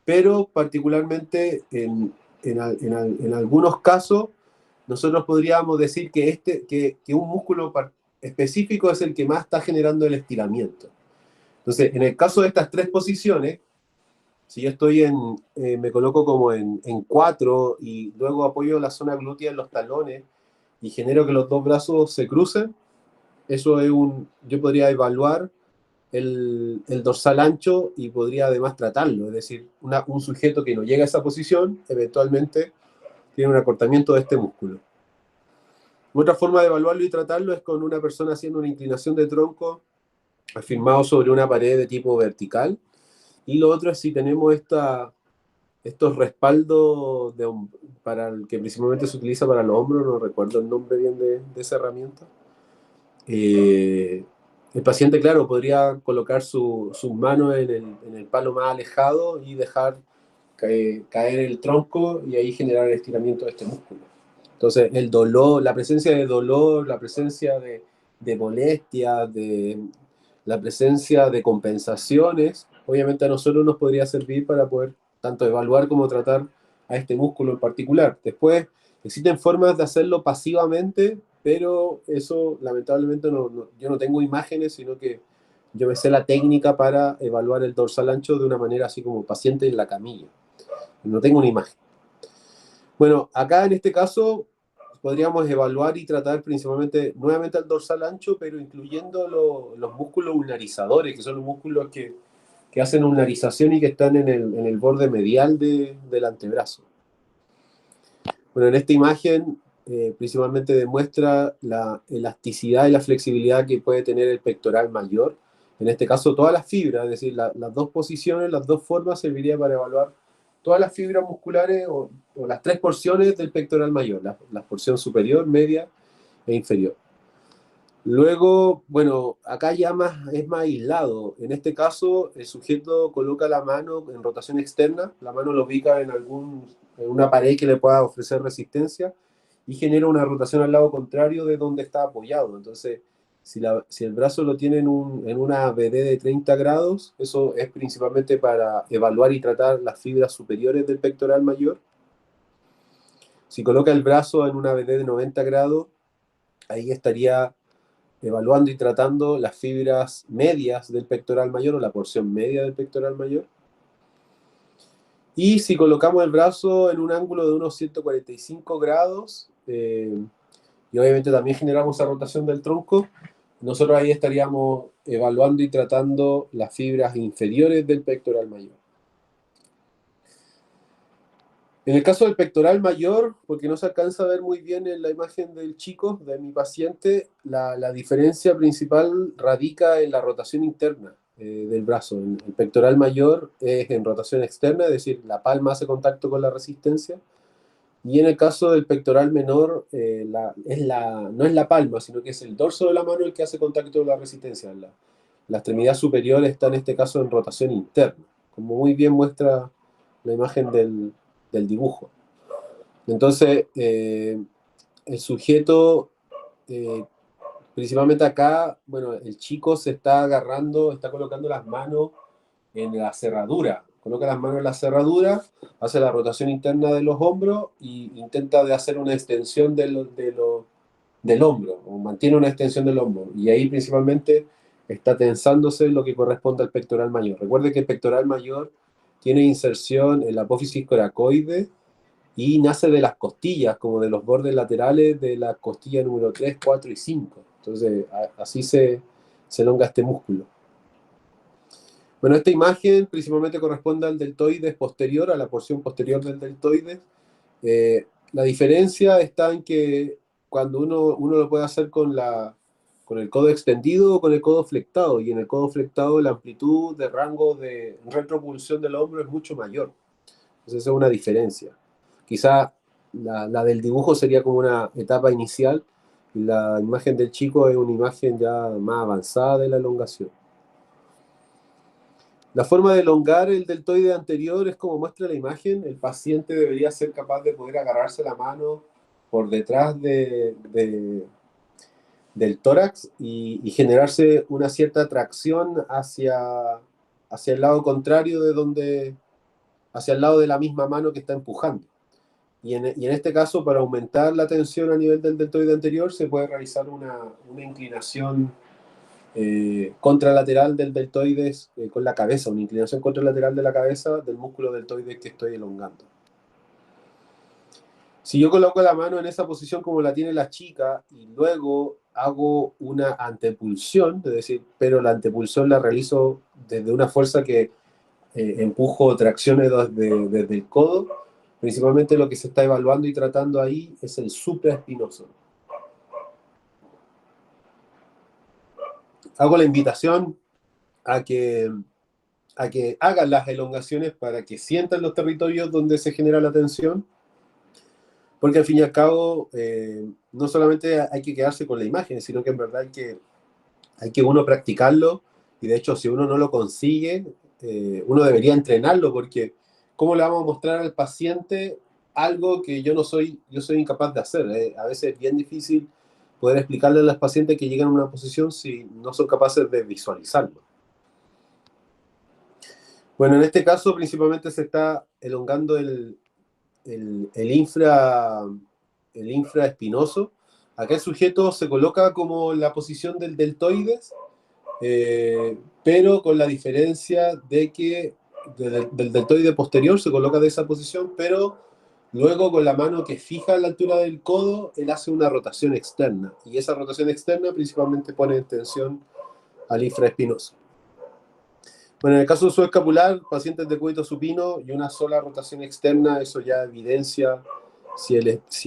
pero particularmente en algunos casos nosotros podríamos decir que un músculo específico es el que más está generando el estiramiento. Entonces, en el caso de estas tres posiciones, si yo estoy me coloco como en 4 y luego apoyo la zona glútea en los talones y genero que los dos brazos se crucen, eso es yo podría evaluar el dorsal ancho y podría además tratarlo. Es decir, un sujeto que no llega a esa posición, eventualmente tiene un acortamiento de este músculo. Otra forma de evaluarlo y tratarlo es con una persona haciendo una inclinación de tronco afirmado sobre una pared de tipo vertical. Y lo otro es si tenemos estos respaldos para el que principalmente se utiliza para los hombros, no recuerdo el nombre bien de esa herramienta. El paciente, claro, podría colocar sus manos en el palo más alejado y dejar caer el tronco y ahí generar el estiramiento de este músculo. Entonces, el dolor, la presencia de dolor, la presencia de molestia, la presencia de compensaciones, obviamente a nosotros nos podría servir para poder tanto evaluar como tratar a este músculo en particular. Después, existen formas de hacerlo pasivamente, pero eso lamentablemente yo no tengo imágenes, sino que yo me sé la técnica para evaluar el dorsal ancho de una manera así como paciente en la camilla. No tengo una imagen. Bueno, acá en este caso podríamos evaluar y tratar principalmente nuevamente el dorsal ancho, pero incluyendo los músculos ulnarizadores, que son los músculos que hacen ulnarización y que están en el borde medial del antebrazo. Bueno, en esta imagen principalmente demuestra la elasticidad y la flexibilidad que puede tener el pectoral mayor. En este caso, todas las fibras, es decir, las dos posiciones, las dos formas, serviría para evaluar todas las fibras musculares o las tres porciones del pectoral mayor, la porción superior, media e inferior. Luego, bueno, acá ya es más aislado. En este caso, el sujeto coloca la mano en rotación externa, la mano lo ubica en una pared que le pueda ofrecer resistencia y genera una rotación al lado contrario de donde está apoyado. Entonces, si el brazo lo tiene en una BD de 30 grados, eso es principalmente para evaluar y tratar las fibras superiores del pectoral mayor. Si coloca el brazo en una BD de 90 grados, ahí estaría evaluando y tratando las fibras medias del pectoral mayor o la porción media del pectoral mayor. Y si colocamos el brazo en un ángulo de unos 145 grados, y obviamente también generamos esa rotación del tronco, nosotros ahí estaríamos evaluando y tratando las fibras inferiores del pectoral mayor. En el caso del pectoral mayor, porque no se alcanza a ver muy bien en la imagen del chico, de mi paciente, la diferencia principal radica en la rotación interna del brazo. El pectoral mayor es en rotación externa, es decir, la palma hace contacto con la resistencia. Y en el caso del pectoral menor, no es la palma, sino que es el dorso de la mano el que hace contacto con la resistencia. La extremidad superior está en este caso en rotación interna, como muy bien muestra la imagen del dibujo. Entonces, el sujeto, principalmente acá, bueno, el chico se está agarrando, está colocando las manos en la cerradura. Coloca las manos en la cerradura, hace la rotación interna de los hombros y intenta de hacer una extensión del hombro, o mantiene una extensión del hombro. Y ahí principalmente está tensándose lo que corresponde al pectoral mayor. Recuerde que el pectoral mayor tiene inserción en la apófisis coracoide y nace de las costillas, como de los bordes laterales de la costilla número 3, 4 y 5. Entonces, así se elonga este músculo. Bueno, esta imagen principalmente corresponde al deltoides posterior, a la porción posterior del deltoides. La diferencia está en que cuando uno lo puede hacer con el codo extendido o con el codo flectado, y en el codo flectado la amplitud de rango de retropulsión del hombro es mucho mayor. Entonces, esa es una diferencia. Quizá la del dibujo sería como una etapa inicial y la imagen del chico es una imagen ya más avanzada de la elongación. La forma de elongar el deltoide anterior es como muestra la imagen. El paciente debería ser capaz de poder agarrarse la mano por detrás del tórax y generarse una cierta tracción hacia el lado contrario hacia el lado de la misma mano que está empujando. Y en este caso, para aumentar la tensión a nivel del deltoide anterior, se puede realizar una inclinación contralateral del deltoides con la cabeza, una inclinación contralateral de la cabeza del músculo deltoides que estoy elongando. Si yo coloco la mano en esa posición como la tiene la chica y luego hago una antepulsión, es decir, pero la antepulsión la realizo desde una fuerza que empujo tracciones desde el codo, principalmente lo que se está evaluando y tratando ahí es el supraespinoso. Hago la invitación a que hagan las elongaciones para que sientan los territorios donde se genera la tensión, porque al fin y al cabo no solamente hay que quedarse con la imagen, sino que en verdad hay que uno practicarlo, y de hecho si uno no lo consigue, uno debería entrenarlo, porque ¿cómo le vamos a mostrar al paciente algo que yo soy incapaz de hacer? A veces es bien difícil poder explicarle a los pacientes que llegan a una posición si no son capaces de visualizarlo. Bueno, en este caso principalmente se está elongando el infraespinoso. Acá el sujeto se coloca como la posición del deltoides, pero con la diferencia de que del deltoide posterior se coloca de esa posición, pero luego con la mano que fija a la altura del codo, él hace una rotación externa, y esa rotación externa principalmente pone en tensión al infraespinoso. Bueno, en el caso del subescapular, pacientes de cúbito supino y una sola rotación externa, eso ya evidencia si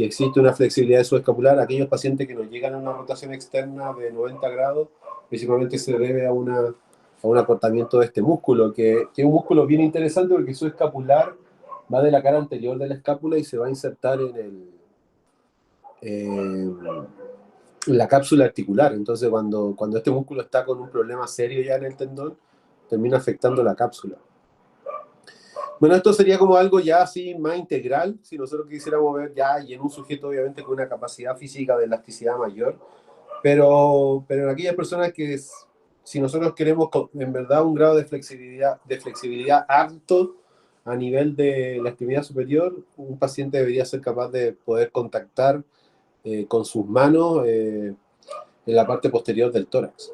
existe una flexibilidad de subescapular. Aquellos pacientes que nos llegan a una rotación externa de 90 grados, principalmente se debe a un acortamiento de este músculo, que es un músculo bien interesante porque su escapular va de la cara anterior de la escápula y se va a insertar en la cápsula articular. Entonces, cuando este músculo está con un problema serio ya en el tendón, termina afectando la cápsula. Bueno, esto sería como algo ya así más integral, si nosotros quisiéramos ver ya, y en un sujeto obviamente con una capacidad física de elasticidad mayor, pero en aquellas personas que, si nosotros queremos en verdad un grado de flexibilidad alto a nivel de la extremidad superior, un paciente debería ser capaz de poder contactar con sus manos en la parte posterior del tórax.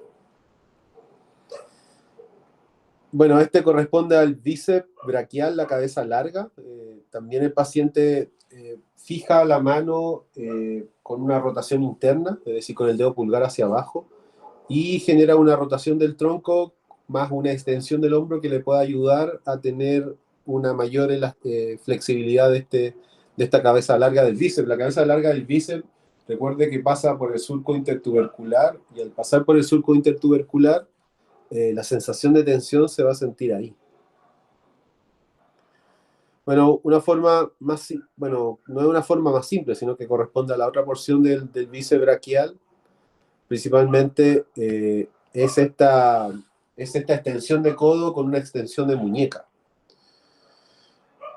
Bueno, este corresponde al bíceps braquial, la cabeza larga. También el paciente fija la mano con una rotación interna, es decir, con el dedo pulgar hacia abajo, y genera una rotación del tronco más una extensión del hombro que le pueda ayudar a tener una mayor flexibilidad de esta cabeza larga del bíceps. La cabeza larga del bíceps, recuerde que pasa por el surco intertubercular, y al pasar por el surco intertubercular, la sensación de tensión se va a sentir ahí. Bueno, no es una forma más simple, sino que corresponde a la otra porción del bíceps braquial, principalmente es esta extensión de codo con una extensión de muñeca.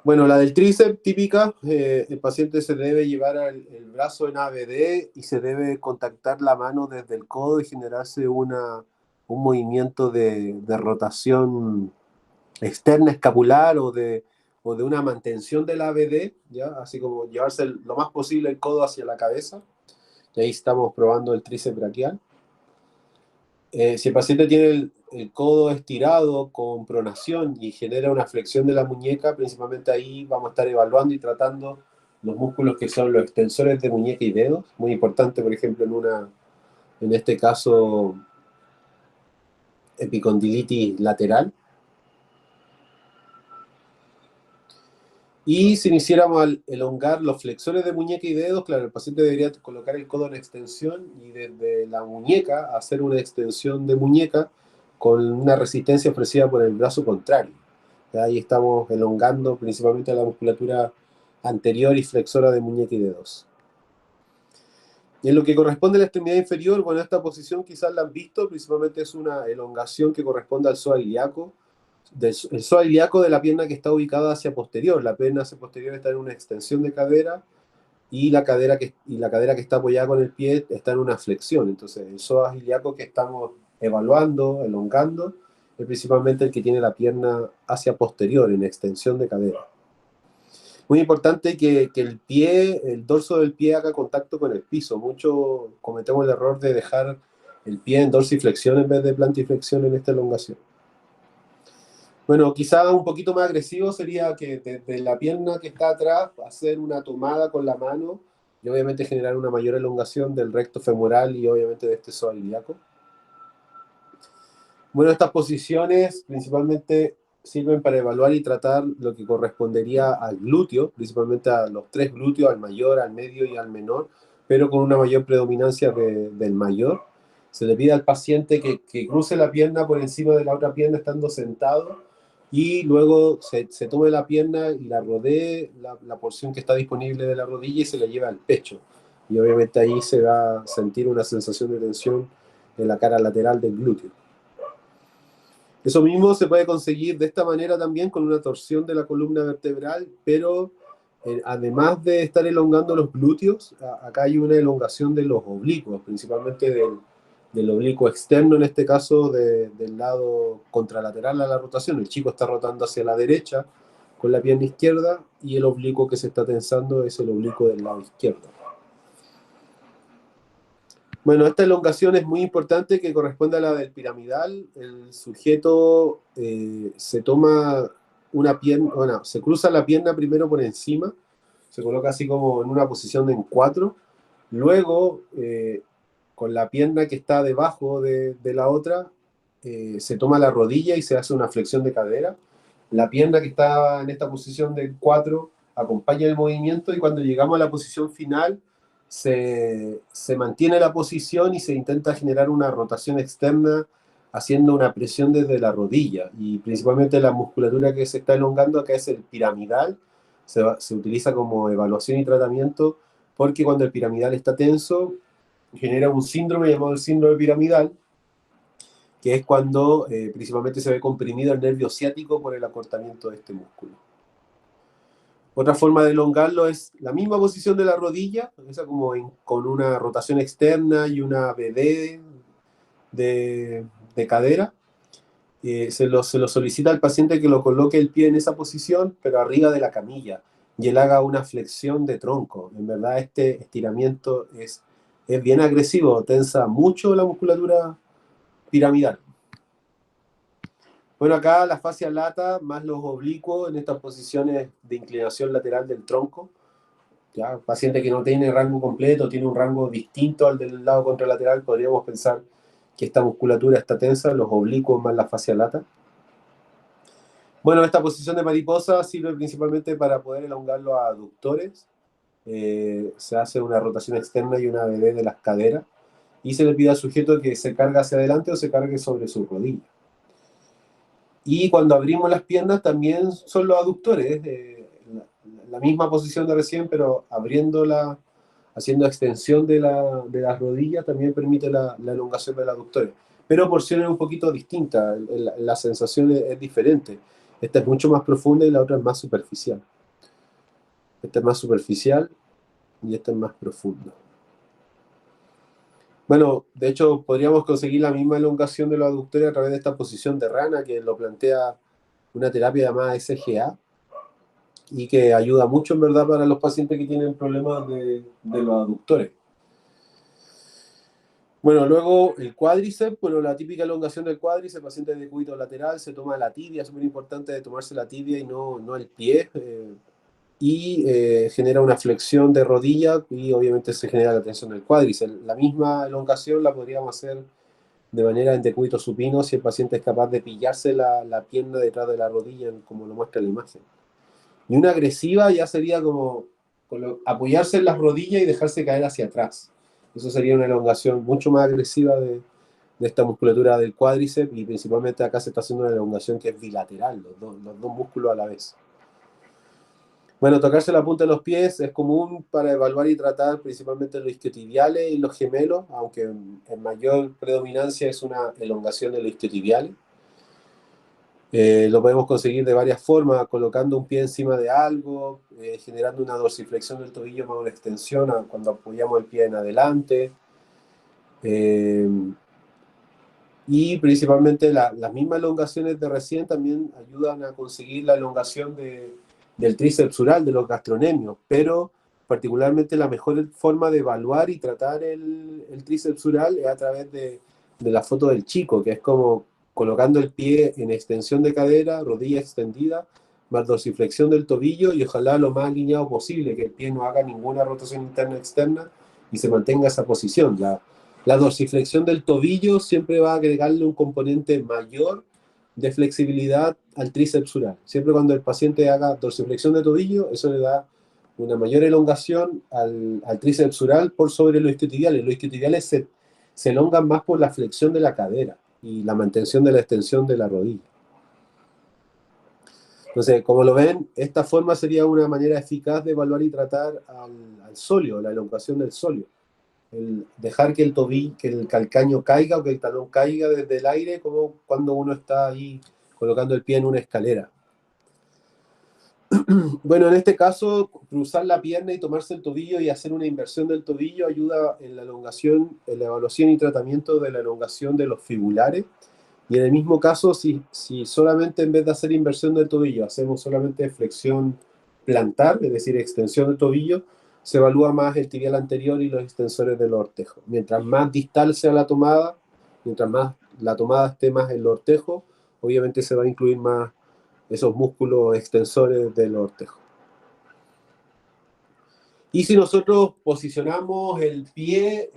Bueno, la del tríceps típica, el paciente se debe llevar el brazo en ABD y se debe contactar la mano desde el codo y generarse un movimiento de rotación externa escapular o de una mantención del ABD, ¿ya? Así como llevarse lo más posible el codo hacia la cabeza. Y ahí estamos probando el tríceps braquial. Si el paciente tiene el codo estirado con pronación y genera una flexión de la muñeca, principalmente ahí vamos a estar evaluando y tratando los músculos que son los extensores de muñeca y dedos. Muy importante, por ejemplo, en este caso, epicondilitis lateral. Y si iniciáramos al elongar los flexores de muñeca y dedos, claro, el paciente debería colocar el codo en extensión y desde la muñeca hacer una extensión de muñeca con una resistencia ofrecida por el brazo contrario. Ahí estamos elongando principalmente la musculatura anterior y flexora de muñeca y dedos. Y en lo que corresponde a la extremidad inferior, bueno, esta posición quizás la han visto, principalmente es una elongación que corresponde al psoas ilíaco. El psoas ilíaco de la pierna que está ubicada hacia posterior. La pierna hacia posterior está en una extensión de cadera y la cadera que está apoyada con el pie está en una flexión. Entonces, el psoas ilíaco que estamos evaluando, elongando, es principalmente el que tiene la pierna hacia posterior, en extensión de cadera. Muy importante que el dorso del pie haga contacto con el piso. Muchos cometemos el error de dejar el pie en dorsiflexión en vez de plantiflexión en esta elongación. Bueno, quizá un poquito más agresivo sería que desde la pierna que está atrás hacer una tomada con la mano y obviamente generar una mayor elongación del recto femoral y obviamente de este psoas ilíaco. Bueno, estas posiciones principalmente sirven para evaluar y tratar lo que correspondería al glúteo, principalmente a los tres glúteos, al mayor, al medio y al menor, pero con una mayor predominancia del mayor. Se le pide al paciente que cruce la pierna por encima de la otra pierna estando sentado y luego se tome la pierna y la rodee la porción que está disponible de la rodilla y se la lleva al pecho. Y obviamente ahí se va a sentir una sensación de tensión en la cara lateral del glúteo. Eso mismo se puede conseguir de esta manera también con una torsión de la columna vertebral, pero además de estar elongando los glúteos, acá hay una elongación de los oblicuos, principalmente del oblicuo externo, en este caso del lado contralateral a la rotación. El chico está rotando hacia la derecha con la pierna izquierda y el oblicuo que se está tensando es el oblicuo del lado izquierdo. Bueno, esta elongación es muy importante, que corresponde a la del piramidal. El sujeto se toma una pierna, bueno, se cruza la pierna primero por encima, se coloca así como en una posición de en cuatro. Luego, con la pierna que está debajo de la otra, se toma la rodilla y se hace una flexión de cadera. La pierna que está en esta posición de cuatro acompaña el movimiento, y cuando llegamos a la posición final, se mantiene la posición y se intenta generar una rotación externa haciendo una presión desde la rodilla. Y principalmente la musculatura que se está elongando acá es el piramidal. Se utiliza como evaluación y tratamiento, porque cuando el piramidal está tenso, genera un síndrome llamado el síndrome piramidal, que es cuando principalmente se ve comprimido el nervio ciático por el acortamiento de este músculo. Otra forma de elongarlo es la misma posición de la rodilla, esa como con una rotación externa y una BD de cadera. Se lo solicita al paciente que lo coloque el pie en esa posición, pero arriba de la camilla, y él haga una flexión de tronco. En verdad, este estiramiento es bien agresivo, tensa mucho la musculatura piramidal. Bueno, acá la fascia lata más los oblicuos en estas posiciones de inclinación lateral del tronco. ¿Ya? Paciente que no tiene rango completo, tiene un rango distinto al del lado contralateral, podríamos pensar que esta musculatura está tensa, los oblicuos más la fascia lata. Bueno, esta posición de mariposa sirve principalmente para poder elongar los aductores. Se hace una rotación externa y una BD de las caderas, y se le pide al sujeto que se cargue hacia adelante o se cargue sobre su rodilla. Y cuando abrimos las piernas también son los aductores, la misma posición de recién, pero abriéndola, haciendo extensión de las rodillas, también permite la elongación de los aductores. Pero porciones un poquito distintas, la sensación es diferente. Esta es mucho más profunda y la otra es más superficial. Esta es más superficial y esta es más profunda. Bueno, de hecho, podríamos conseguir la misma elongación de los aductores a través de esta posición de rana, que lo plantea una terapia llamada SGA, y que ayuda mucho en verdad para los pacientes que tienen problemas de los aductores. Bueno, luego el cuádriceps, bueno, la típica elongación del cuádriceps, paciente de decúbito lateral, se toma la tibia, es súper importante de tomarse la tibia y no el pie, y genera una flexión de rodilla, y obviamente se genera la tensión del cuádriceps. La misma elongación la podríamos hacer de manera en decúbito supino si el paciente es capaz de pillarse la pierna detrás de la rodilla, como lo muestra la imagen. Y una agresiva ya sería como apoyarse en las rodillas y dejarse caer hacia atrás. Eso sería una elongación mucho más agresiva de esta musculatura del cuádriceps, y principalmente acá se está haciendo una elongación que es bilateral, los dos músculos a la vez. Bueno, tocarse la punta de los pies es común para evaluar y tratar principalmente los isquiotibiales y los gemelos, aunque en mayor predominancia es una elongación de los isquiotibiales. Lo podemos conseguir de varias formas, colocando un pie encima de algo, generando una dorsiflexión del tobillo más una extensión cuando apoyamos el pie en adelante. Y principalmente las mismas elongaciones de recién también ayudan a conseguir la elongación del tríceps sural, de los gastronemios, pero particularmente la mejor forma de evaluar y tratar el tríceps sural es a través de la foto del chico, que es como colocando el pie en extensión de cadera, rodilla extendida, más dorsiflexión del tobillo, y ojalá lo más alineado posible, que el pie no haga ninguna rotación interna externa y se mantenga esa posición. La dorsiflexión del tobillo siempre va a agregarle un componente mayor de flexibilidad al tríceps sural. Siempre cuando el paciente haga dorsiflexión de tobillo, eso le da una mayor elongación al tríceps sural por sobre los isquiotibiales. Los isquiotibiales se elongan más por la flexión de la cadera y la mantención de la extensión de la rodilla. Entonces, como lo ven, esta forma sería una manera eficaz de evaluar y tratar al sóleo, la elongación del sóleo. El dejar que el tobillo, que el calcaño caiga o que el talón caiga desde el aire, como cuando uno está ahí colocando el pie en una escalera. Bueno, en este caso, cruzar la pierna y tomarse el tobillo y hacer una inversión del tobillo ayuda en la elongación, en la evaluación y tratamiento de la elongación de los fibulares. Y en el mismo caso, si solamente en vez de hacer inversión del tobillo, hacemos solamente flexión plantar, es decir, extensión del tobillo, se evalúa más el tibial anterior y los extensores del ortejo. Mientras más distal sea la tomada, mientras más la tomada esté más en el ortejo, obviamente se va a incluir más esos músculos extensores del ortejo. Y si nosotros posicionamos el pie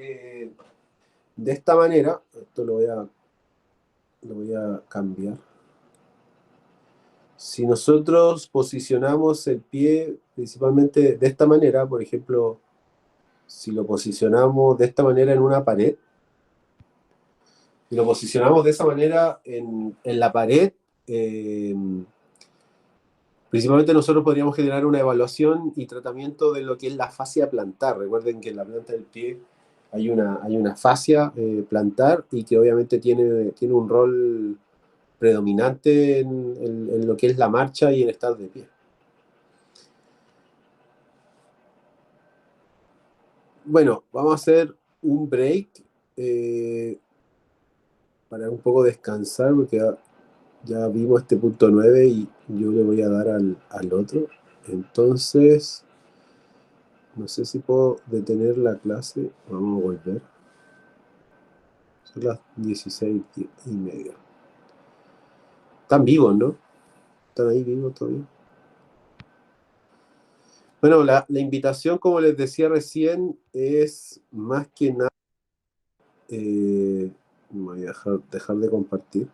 de esta manera, esto lo voy a cambiar. Si nosotros posicionamos el pie principalmente de esta manera, por ejemplo, si lo posicionamos de esta manera en una pared, y lo posicionamos de esa manera en la pared, principalmente nosotros podríamos generar una evaluación y tratamiento de lo que es la fascia plantar. Recuerden que en la planta del pie hay una fascia plantar y que obviamente tiene un rol predominante en lo que es la marcha y el estar de pie. Bueno, vamos a hacer un break para un poco descansar porque ya vimos este punto 9 y yo le voy a dar al otro. Entonces, no sé si puedo detener la clase. Vamos a volver. Son las 16:30. Están vivos, ¿no? ¿Están ahí vivos todavía? Bueno, la invitación, como les decía recién, es más que nada... voy a dejar de compartir.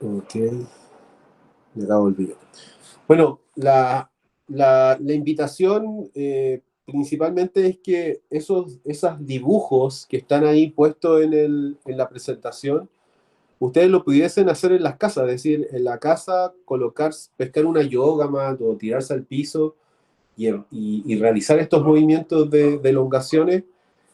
Ok. Me acabo el video. Bueno, la invitación principalmente es que esos dibujos que están ahí puestos en la presentación, ustedes lo pudiesen hacer en las casas, es decir, en la casa pescar una yoga mat o tirarse al piso y realizar estos movimientos de elongaciones.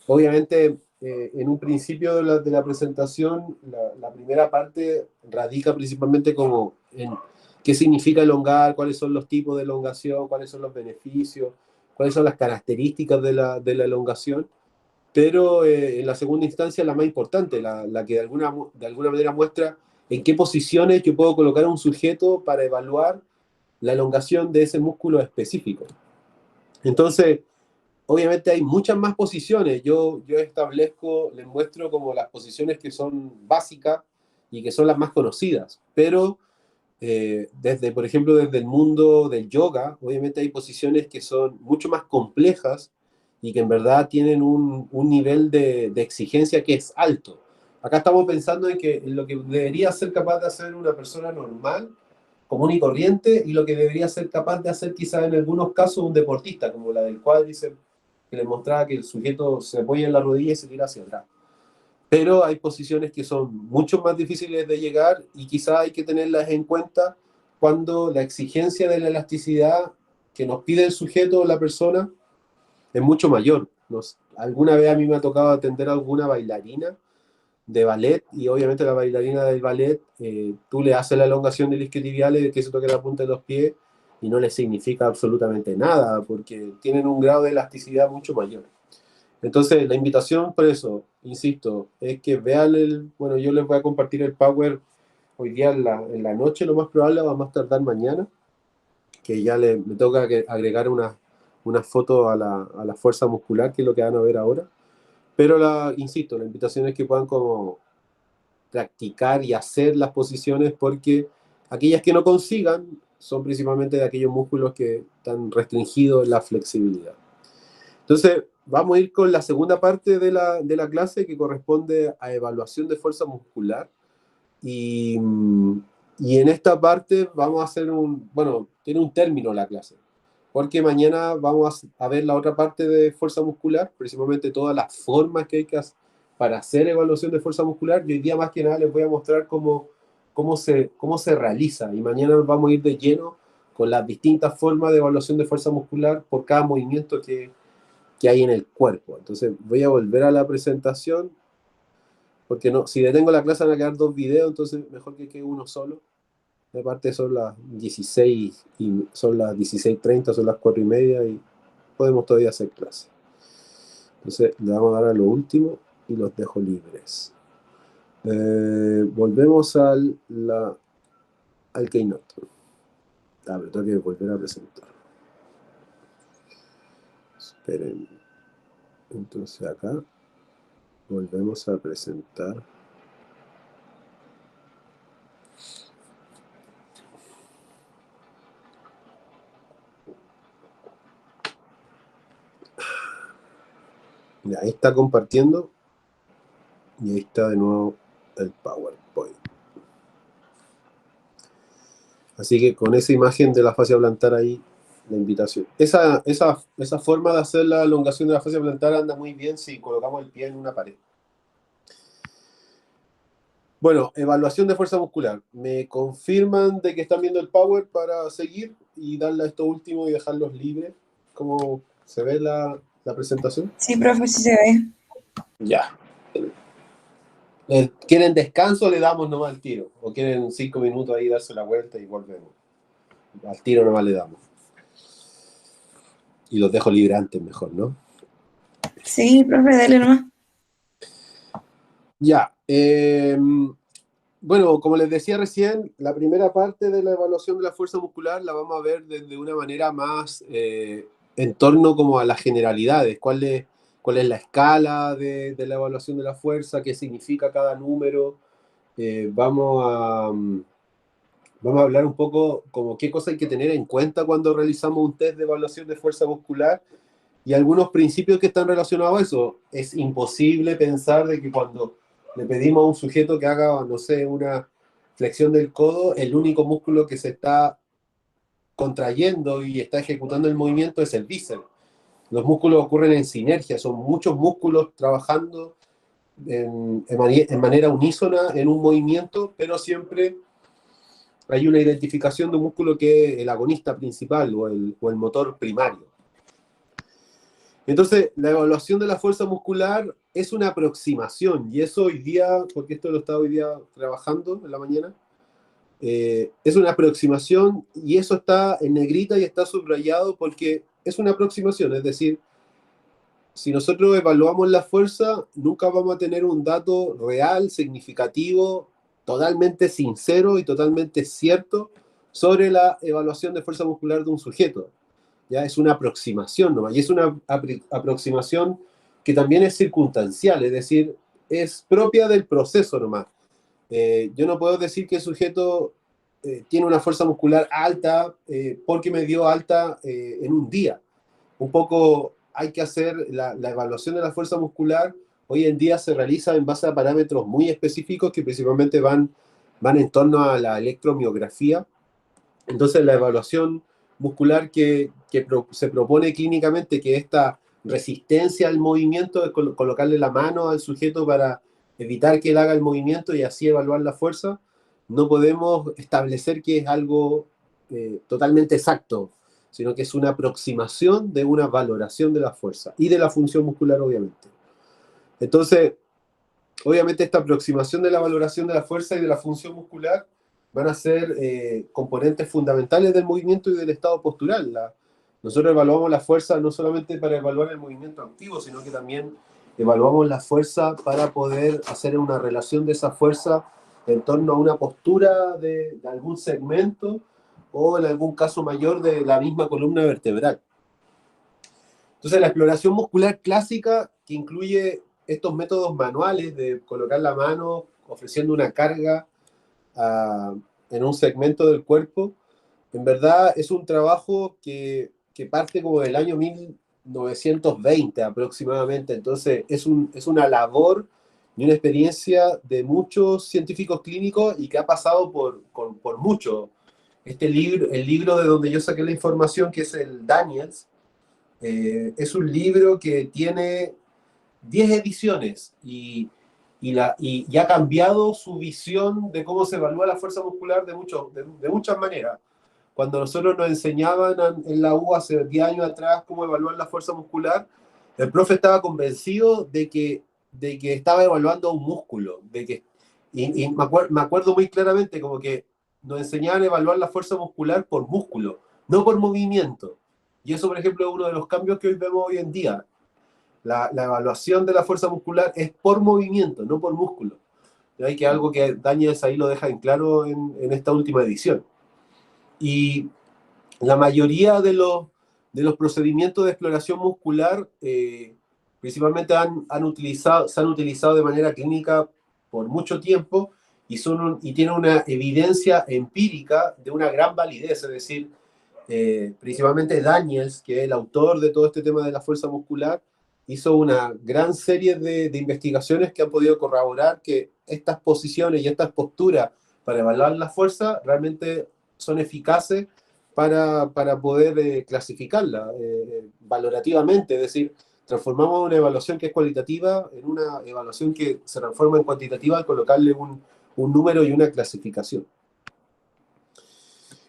Obviamente, en un principio de la presentación, la primera parte radica principalmente como en qué significa elongar, cuáles son los tipos de elongación, cuáles son los beneficios, cuáles son las características de la elongación, pero en la segunda instancia la más importante, la que de alguna manera muestra en qué posiciones yo puedo colocar a un sujeto para evaluar la elongación de ese músculo específico. Entonces, obviamente hay muchas más posiciones. Yo establezco, les muestro como las posiciones que son básicas y que son las más conocidas, pero por ejemplo, desde el mundo del yoga, obviamente hay posiciones que son mucho más complejas y que en verdad tienen un nivel de exigencia que es alto. Acá estamos pensando en lo que debería ser capaz de hacer una persona normal, común y corriente, y lo que debería ser capaz de hacer quizás en algunos casos un deportista, como la del cuádriceps, que le mostraba que el sujeto se apoya en la rodilla y se tira hacia atrás. Pero hay posiciones que son mucho más difíciles de llegar y quizás hay que tenerlas en cuenta cuando la exigencia de la elasticidad que nos pide el sujeto o la persona es mucho mayor. Alguna vez a mí me ha tocado atender a alguna bailarina de ballet y obviamente la bailarina del ballet, tú le haces la elongación del isquiotibial que se toque la punta de los pies y no le significa absolutamente nada porque tienen un grado de elasticidad mucho mayor. Entonces, la invitación, por eso, insisto, es que vean bueno, yo les voy a compartir el Power hoy día en la noche, lo más probable, va a más tardar mañana, que ya me toca agregar una foto a la fuerza muscular, que es lo que van a ver ahora. Pero, insisto, la invitación es que puedan como practicar y hacer las posiciones porque aquellas que no consigan son principalmente de aquellos músculos que están restringidos en la flexibilidad. Entonces, vamos a ir con la segunda parte de la clase que corresponde a evaluación de fuerza muscular. Y en esta parte vamos a hacer bueno, tiene un término la clase, porque mañana vamos a ver la otra parte de fuerza muscular, principalmente todas las formas que hay que hacer para hacer evaluación de fuerza muscular. Y hoy día más que nada les voy a mostrar cómo se realiza. Y mañana vamos a ir de lleno con las distintas formas de evaluación de fuerza muscular por cada movimiento que hay en el cuerpo. Entonces voy a volver a la presentación, porque no, si detengo la clase van a quedar dos videos, entonces mejor que quede uno solo. Aparte son las 16 y son las 16:30, son las 4:30 y podemos todavía hacer clase. Entonces le vamos a dar a lo último y los dejo libres. Volvemos al Keynote. Pero tengo que volver a presentar. Esperen. Entonces acá volvemos a presentar. Ya, ahí está compartiendo. Y ahí está de nuevo el PowerPoint. Así que con esa imagen de la fascia plantar ahí, la invitación. Esa forma de hacer la elongación de la fascia plantar anda muy bien si colocamos el pie en una pared. Bueno, evaluación de fuerza muscular. ¿Me confirman de que están viendo el Power para seguir y darle a esto último y dejarlos libres? ¿Cómo se ve la presentación? Sí, profe, sí se ve. Ya. ¿Quieren descanso o le damos nomás al tiro? ¿O quieren 5 minutos ahí darse la vuelta y volvemos? Al tiro nomás le damos. Y los dejo libres antes mejor, ¿no? Sí, profe, dale nomás. Ya. Bueno, como les decía recién, la primera parte de la evaluación de la fuerza muscular la vamos a ver desde una manera más en torno como a las generalidades. ¿Cuál es la escala de la evaluación de la fuerza? ¿Qué significa cada número? Vamos a hablar un poco como qué cosa hay que tener en cuenta cuando realizamos un test de evaluación de fuerza muscular y algunos principios que están relacionados a eso. Es imposible pensar de que cuando le pedimos a un sujeto que haga, no sé, una flexión del codo, el único músculo que se está contrayendo y está ejecutando el movimiento es el bíceps. Los músculos ocurren en sinergia, son muchos músculos trabajando en manera unísona en un movimiento, pero siempre hay una identificación de un músculo que es el agonista principal o el motor primario. Entonces, la evaluación de la fuerza muscular es una aproximación, y eso hoy día, porque esto lo he estado hoy día trabajando en la mañana, es una aproximación, y eso está en negrita y está subrayado porque es una aproximación, es decir, si nosotros evaluamos la fuerza, nunca vamos a tener un dato real, significativo, totalmente sincero y totalmente cierto sobre la evaluación de fuerza muscular de un sujeto. Ya es una aproximación nomás, y es una aproximación que también es circunstancial, es decir, es propia del proceso nomás. Yo no puedo decir que el sujeto tiene una fuerza muscular alta porque me dio alta en un día. Un poco hay que hacer la evaluación de la fuerza muscular. Hoy en día se realiza en base a parámetros muy específicos que principalmente van en torno a la electromiografía. Entonces la evaluación muscular que se propone clínicamente, que esta resistencia al movimiento, es colocarle la mano al sujeto para evitar que él haga el movimiento y así evaluar la fuerza, no podemos establecer que es algo totalmente exacto, sino que es una aproximación de una valoración de la fuerza y de la función muscular, obviamente. Entonces, obviamente esta aproximación de la valoración de la fuerza y de la función muscular van a ser componentes fundamentales del movimiento y del estado postural. Nosotros evaluamos la fuerza no solamente para evaluar el movimiento activo, sino que también evaluamos la fuerza para poder hacer una relación de esa fuerza en torno a una postura de algún segmento o en algún caso mayor de la misma columna vertebral. Entonces la exploración muscular clásica, que incluye estos métodos manuales de colocar la mano ofreciendo una carga en un segmento del cuerpo, en verdad es un trabajo que parte como del año 1920 aproximadamente. Entonces es una labor y una experiencia de muchos científicos clínicos y que ha pasado por mucho. El libro de donde yo saqué la información, que es el Daniels, es un libro que tiene 10 ediciones y ha cambiado su visión de cómo se evalúa la fuerza muscular de muchas maneras. Cuando nosotros nos enseñaban en la U hace 10 años atrás cómo evaluar la fuerza muscular, el profe estaba convencido de que estaba evaluando un músculo. Y me acuerdo muy claramente como que nos enseñaban a evaluar la fuerza muscular por músculo, no por movimiento. Y eso, por ejemplo, es uno de los cambios que hoy vemos hoy en día. La evaluación de la fuerza muscular es por movimiento, no por músculo. ¿ya? Y que algo que Daniels ahí lo deja en claro en esta última edición. Y la mayoría de los procedimientos de exploración muscular principalmente se han utilizado de manera clínica por mucho tiempo y tienen una evidencia empírica de una gran validez, es decir, principalmente Daniels, que es el autor de todo este tema de la fuerza muscular, hizo una gran serie de investigaciones que han podido corroborar que estas posiciones y estas posturas para evaluar la fuerza realmente son eficaces para poder clasificarla valorativamente, es decir, transformamos una evaluación que es cualitativa en una evaluación que se transforma en cuantitativa al colocarle un número y una clasificación.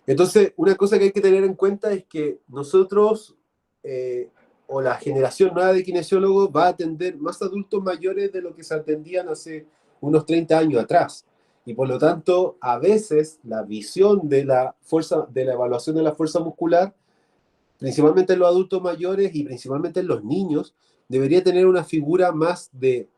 Entonces, una cosa que hay que tener en cuenta es que nosotros, o la generación nueva de kinesiólogos, va a atender más adultos mayores de lo que se atendían hace unos 30 años atrás. Y por lo tanto, a veces la visión de la evaluación de la fuerza muscular, principalmente en los adultos mayores y principalmente en los niños, debería tener una figura más de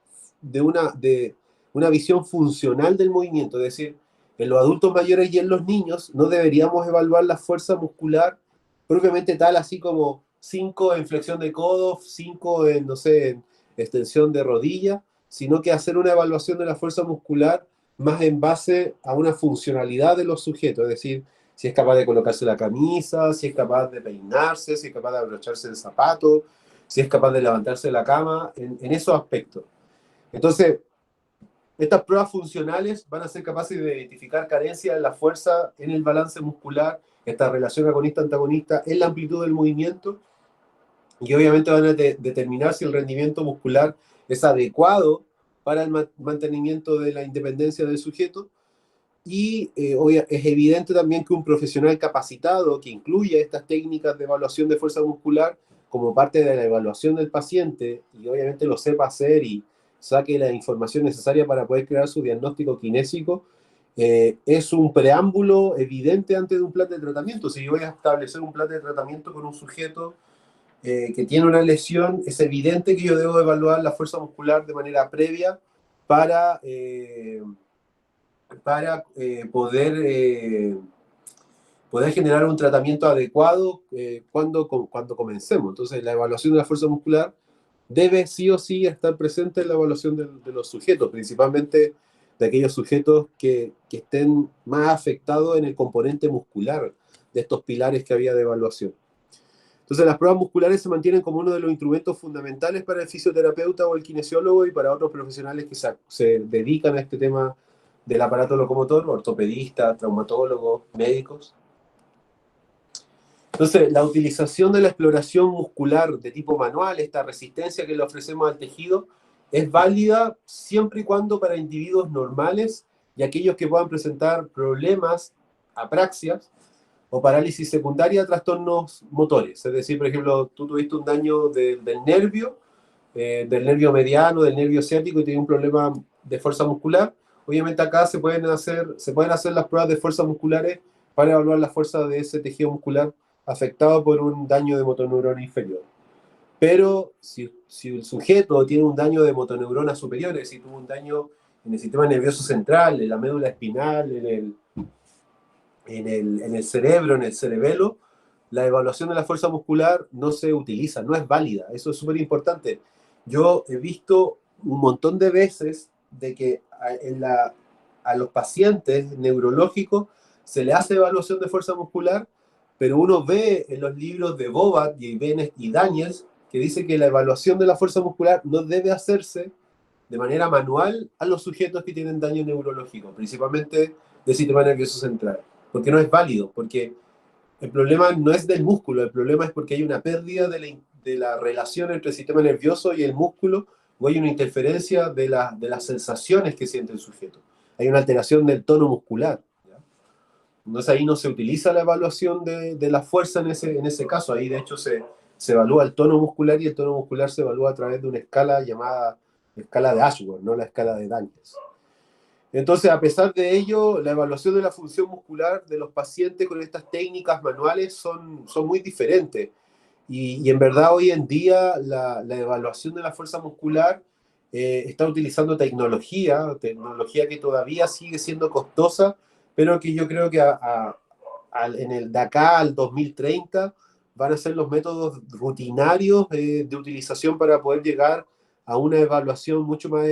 una visión funcional del movimiento. Es decir, en los adultos mayores y en los niños no deberíamos evaluar la fuerza muscular propiamente tal, así como 5 en flexión de codo, 5 en, no sé, en extensión de rodilla, sino que hacer una evaluación de la fuerza muscular más en base a una funcionalidad de los sujetos, es decir, si es capaz de colocarse la camisa, si es capaz de peinarse, si es capaz de abrocharse el zapato, si es capaz de levantarse de la cama, en esos aspectos. Entonces, estas pruebas funcionales van a ser capaces de identificar carencias en la fuerza, en el balance muscular, esta relación agonista-antagonista, en la amplitud del movimiento, y obviamente van a determinar si el rendimiento muscular es adecuado para el mantenimiento de la independencia del sujeto. Y es evidente también que un profesional capacitado que incluya estas técnicas de evaluación de fuerza muscular como parte de la evaluación del paciente y obviamente lo sepa hacer y saque la información necesaria para poder crear su diagnóstico kinésico, es un preámbulo evidente antes de un plan de tratamiento. Si yo voy a establecer un plan de tratamiento con un sujeto que tiene una lesión, es evidente que yo debo evaluar la fuerza muscular de manera previa para poder generar un tratamiento adecuado cuando comencemos. Entonces, la evaluación de la fuerza muscular debe sí o sí estar presente en la evaluación de los sujetos, principalmente de aquellos sujetos que estén más afectados en el componente muscular de estos pilares que había de evaluación. Entonces, las pruebas musculares se mantienen como uno de los instrumentos fundamentales para el fisioterapeuta o el kinesiólogo y para otros profesionales que se dedican a este tema del aparato locomotor, ortopedistas, traumatólogos, médicos. Entonces, la utilización de la exploración muscular de tipo manual, esta resistencia que le ofrecemos al tejido, es válida siempre y cuando para individuos normales y aquellos que puedan presentar problemas, apraxias o parálisis secundaria, trastornos motores. Es decir, por ejemplo, tú tuviste un daño del nervio mediano, del nervio ciático y tienes un problema de fuerza muscular. Obviamente acá se pueden hacer las pruebas de fuerzas musculares para evaluar la fuerza de ese tejido muscular afectado por un daño de motoneurona inferior. Pero si el sujeto tiene un daño de motoneurona superior, es decir, tuvo un daño en el sistema nervioso central, en la médula espinal, en el cerebro, en el cerebelo, la evaluación de la fuerza muscular no se utiliza, no es válida. Eso es súper importante. Yo he visto un montón de veces de que a los pacientes neurológicos se le hace evaluación de fuerza muscular, pero uno ve en los libros de Bobat y Daniels que dice que la evaluación de la fuerza muscular no debe hacerse de manera manual a los sujetos que tienen daño neurológico, principalmente del sistema nervioso central, porque no es válido, porque el problema no es del músculo, el problema es porque hay una pérdida de la relación entre el sistema nervioso y el músculo, o hay una interferencia de las sensaciones que siente el sujeto. Hay una alteración del tono muscular. ¿Ya? Entonces ahí no se utiliza la evaluación de la fuerza en ese caso. Ahí de hecho se evalúa el tono muscular y el tono muscular se evalúa a través de una escala llamada escala de Ashworth, no la escala de Daniels. Entonces, a pesar de ello, la evaluación de la función muscular de los pacientes con estas técnicas manuales son muy diferentes. Y en verdad hoy en día la evaluación de la fuerza muscular está utilizando tecnología que todavía sigue siendo costosa, pero que yo creo que de acá al 2030 van a ser los métodos rutinarios de utilización para poder llegar a una evaluación mucho más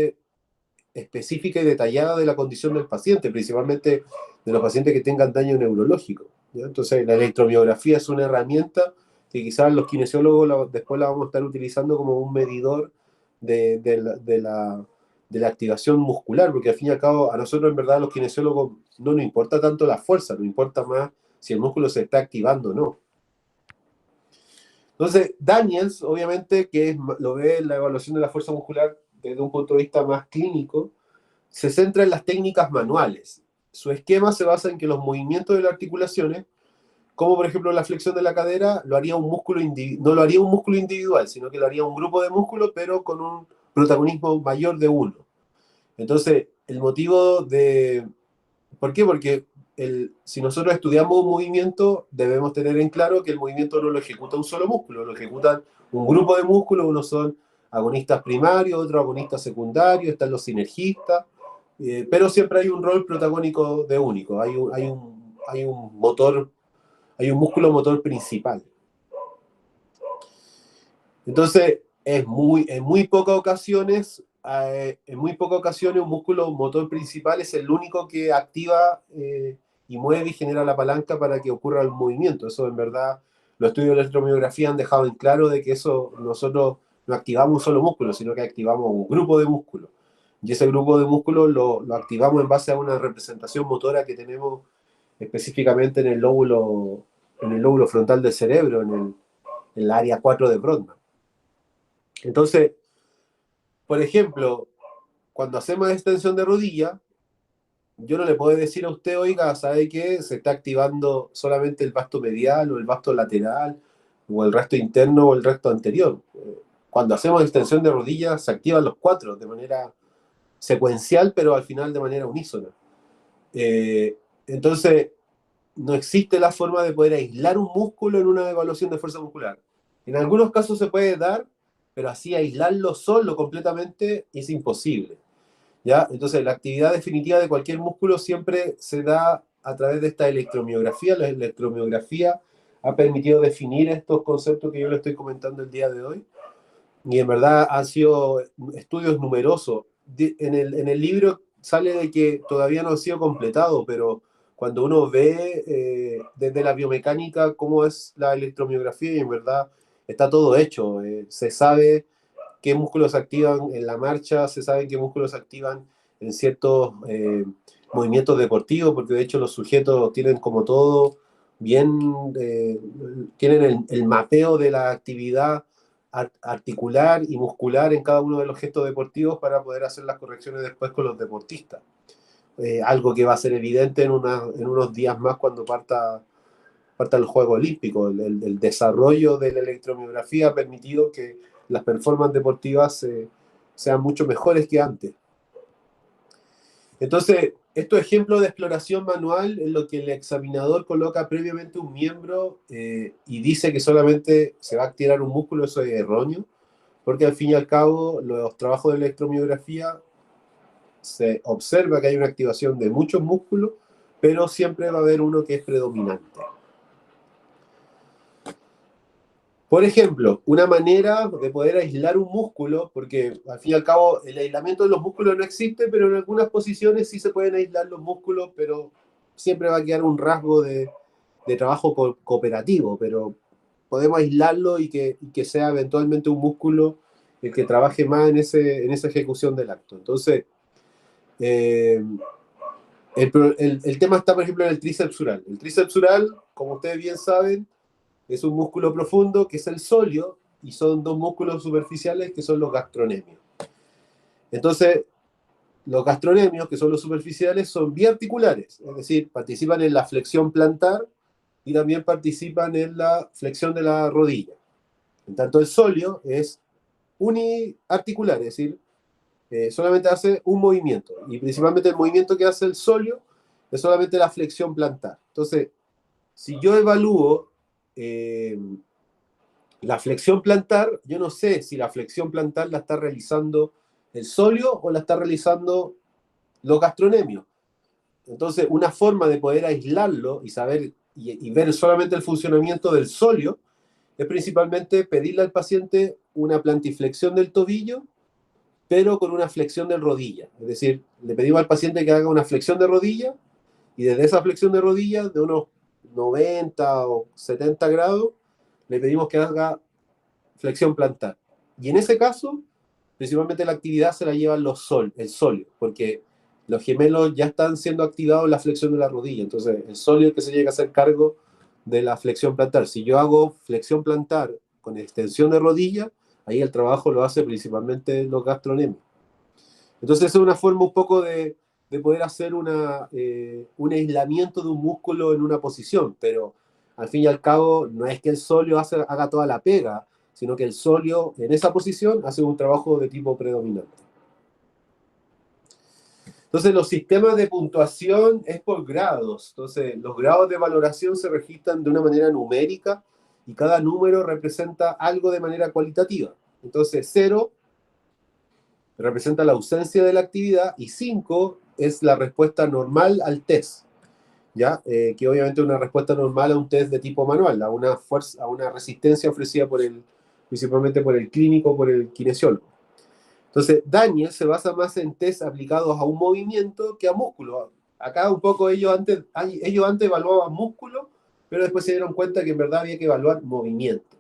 específica y detallada de la condición del paciente, principalmente de los pacientes que tengan daño neurológico, ¿ya? Entonces, la electromiografía es una herramienta que quizás los kinesiólogos después la vamos a estar utilizando como un medidor de la activación muscular, porque al fin y al cabo a nosotros en verdad los kinesiólogos no nos importa tanto la fuerza, nos importa más si el músculo se está activando o no. Entonces, Daniels, obviamente, lo ve en la evaluación de la fuerza muscular desde un punto de vista más clínico, se centra en las técnicas manuales. Su esquema se basa en que los movimientos de las articulaciones, como por ejemplo la flexión de la cadera, no lo haría un músculo individual, sino que lo haría un grupo de músculos, pero con un protagonismo mayor de uno. Entonces, el motivo de... ¿Por qué? Porque si nosotros estudiamos un movimiento, debemos tener en claro que el movimiento no lo ejecuta un solo músculo, lo ejecutan un grupo de músculos, unos son agonistas primarios, otros agonistas secundarios, están los sinergistas, pero siempre hay un rol protagónico de único, hay un motor, hay un músculo motor principal. Entonces, en muy pocas ocasiones un músculo motor principal es el único que activa y mueve y genera la palanca para que ocurra el movimiento. Eso en verdad, los estudios de electromiografía han dejado en claro de que eso nosotros no activamos un solo músculo, sino que activamos un grupo de músculos. Y ese grupo de músculos lo activamos en base a una representación motora que tenemos específicamente en el lóbulo frontal del cerebro, en el área 4 de Brodmann. Entonces, por ejemplo, cuando hacemos extensión de rodilla, yo no le puedo decir a usted, oiga, ¿sabe qué? Se está activando solamente el vasto medial o el vasto lateral o el resto interno o el resto anterior. Cuando hacemos extensión de rodilla se activan los cuatro de manera secuencial, pero al final de manera unísona. Entonces, no existe la forma de poder aislar un músculo en una evaluación de fuerza muscular. En algunos casos se puede dar, pero así aislarlo solo completamente es imposible, ¿ya? Entonces, la actividad definitiva de cualquier músculo siempre se da a través de esta electromiografía. La electromiografía ha permitido definir estos conceptos que yo le estoy comentando el día de hoy, y en verdad han sido estudios numerosos. En el libro sale de que todavía no ha sido completado, pero cuando uno ve desde la biomecánica cómo es la electromiografía, y en verdad está todo hecho. Se sabe qué músculos se activan en la marcha, se sabe qué músculos se activan en ciertos movimientos deportivos, porque de hecho los sujetos tienen como todo bien, tienen el mapeo de la actividad articular y muscular en cada uno de los gestos deportivos para poder hacer las correcciones después con los deportistas. Algo que va a ser evidente en unos días más cuando parta el Juego Olímpico. El desarrollo de la electromiografía ha permitido que las performances deportivas sean mucho mejores que antes. Entonces, estos ejemplos de exploración manual en lo que el examinador coloca previamente un miembro y dice que solamente se va a activar un músculo, eso es erróneo, porque al fin y al cabo los trabajos de electromiografía se observa que hay una activación de muchos músculos, pero siempre va a haber uno que es predominante. Por ejemplo, una manera de poder aislar un músculo, porque al fin y al cabo el aislamiento de los músculos no existe, pero en algunas posiciones sí se pueden aislar los músculos, pero siempre va a quedar un rasgo de trabajo cooperativo, pero podemos aislarlo y que sea eventualmente un músculo el que trabaje más en esa ejecución del acto. Entonces, el tema está, por ejemplo, en el tríceps sural. El tríceps sural, como ustedes bien saben, es un músculo profundo que es el sóleo, y son dos músculos superficiales que son los gastrocnemios. Entonces, los gastrocnemios, que son los superficiales, son biarticulares, es decir, participan en la flexión plantar y también participan en la flexión de la rodilla. En tanto, el sóleo es uniarticular, es decir, solamente hace un movimiento, y principalmente el movimiento que hace el sóleo es solamente la flexión plantar. Entonces, si yo evalúo la flexión plantar, yo no sé si la flexión plantar la está realizando el sóleo o la está realizando los gastronemios. Entonces, una forma de poder aislarlo y saber y ver solamente el funcionamiento del sóleo es principalmente pedirle al paciente una plantiflexión del tobillo, pero con una flexión de rodilla. Es decir, le pedimos al paciente que haga una flexión de rodilla y desde esa flexión de rodilla, de unos 90 o 70 grados, le pedimos que haga flexión plantar. Y en ese caso, principalmente la actividad se la llevan el sóleo, porque los gemelos ya están siendo activados en la flexión de la rodilla. Entonces, el sóleo es que se llega a hacer cargo de la flexión plantar. Si yo hago flexión plantar con extensión de rodilla, ahí el trabajo lo hace principalmente los gastrocnemios. Entonces, es una forma un poco de poder hacer un aislamiento de un músculo en una posición, pero al fin y al cabo no es que el sóleo haga toda la pega, sino que el sóleo en esa posición hace un trabajo de tipo predominante. Entonces, los sistemas de puntuación es por grados. Entonces, los grados de valoración se registran de una manera numérica y cada número representa algo de manera cualitativa. Entonces, 0 representa la ausencia de la actividad y 5 es la respuesta normal al test, ¿ya? Que obviamente es una respuesta normal a un test de tipo manual, a una resistencia ofrecida principalmente por el clínico, por el kinesiólogo. Entonces, Daniel se basa más en test aplicados a un movimiento que a músculo. Acá un poco ellos antes evaluaban músculo, pero después se dieron cuenta que en verdad había que evaluar movimiento.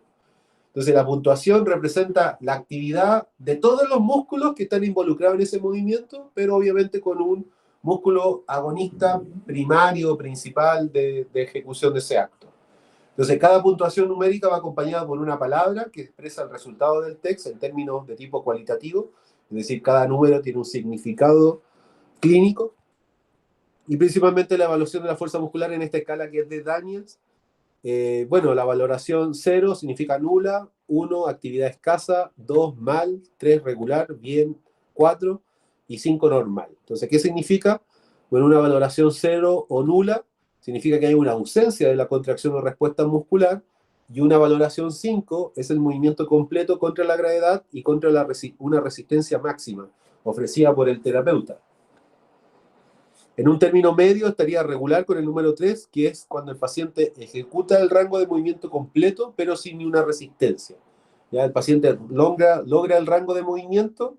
Entonces, la puntuación representa la actividad de todos los músculos que están involucrados en ese movimiento, pero obviamente con un músculo agonista primario, principal de ejecución de ese acto. Entonces, cada puntuación numérica va acompañada por una palabra que expresa el resultado del test en términos de tipo cualitativo, es decir, cada número tiene un significado clínico, y principalmente la evaluación de la fuerza muscular en esta escala que es de Daniels. Bueno, la valoración 0 significa nula, 1 actividad escasa, 2 mal, 3 regular, bien, 4 y 5 normal. Entonces, ¿qué significa? Bueno, una valoración 0 o nula significa que hay una ausencia de la contracción o respuesta muscular, y una valoración 5 es el movimiento completo contra la gravedad y contra una resistencia máxima ofrecida por el terapeuta. En un término medio estaría regular con el número 3, que es cuando el paciente ejecuta el rango de movimiento completo, pero sin ni una resistencia. ¿Ya? El paciente logra el rango de movimiento,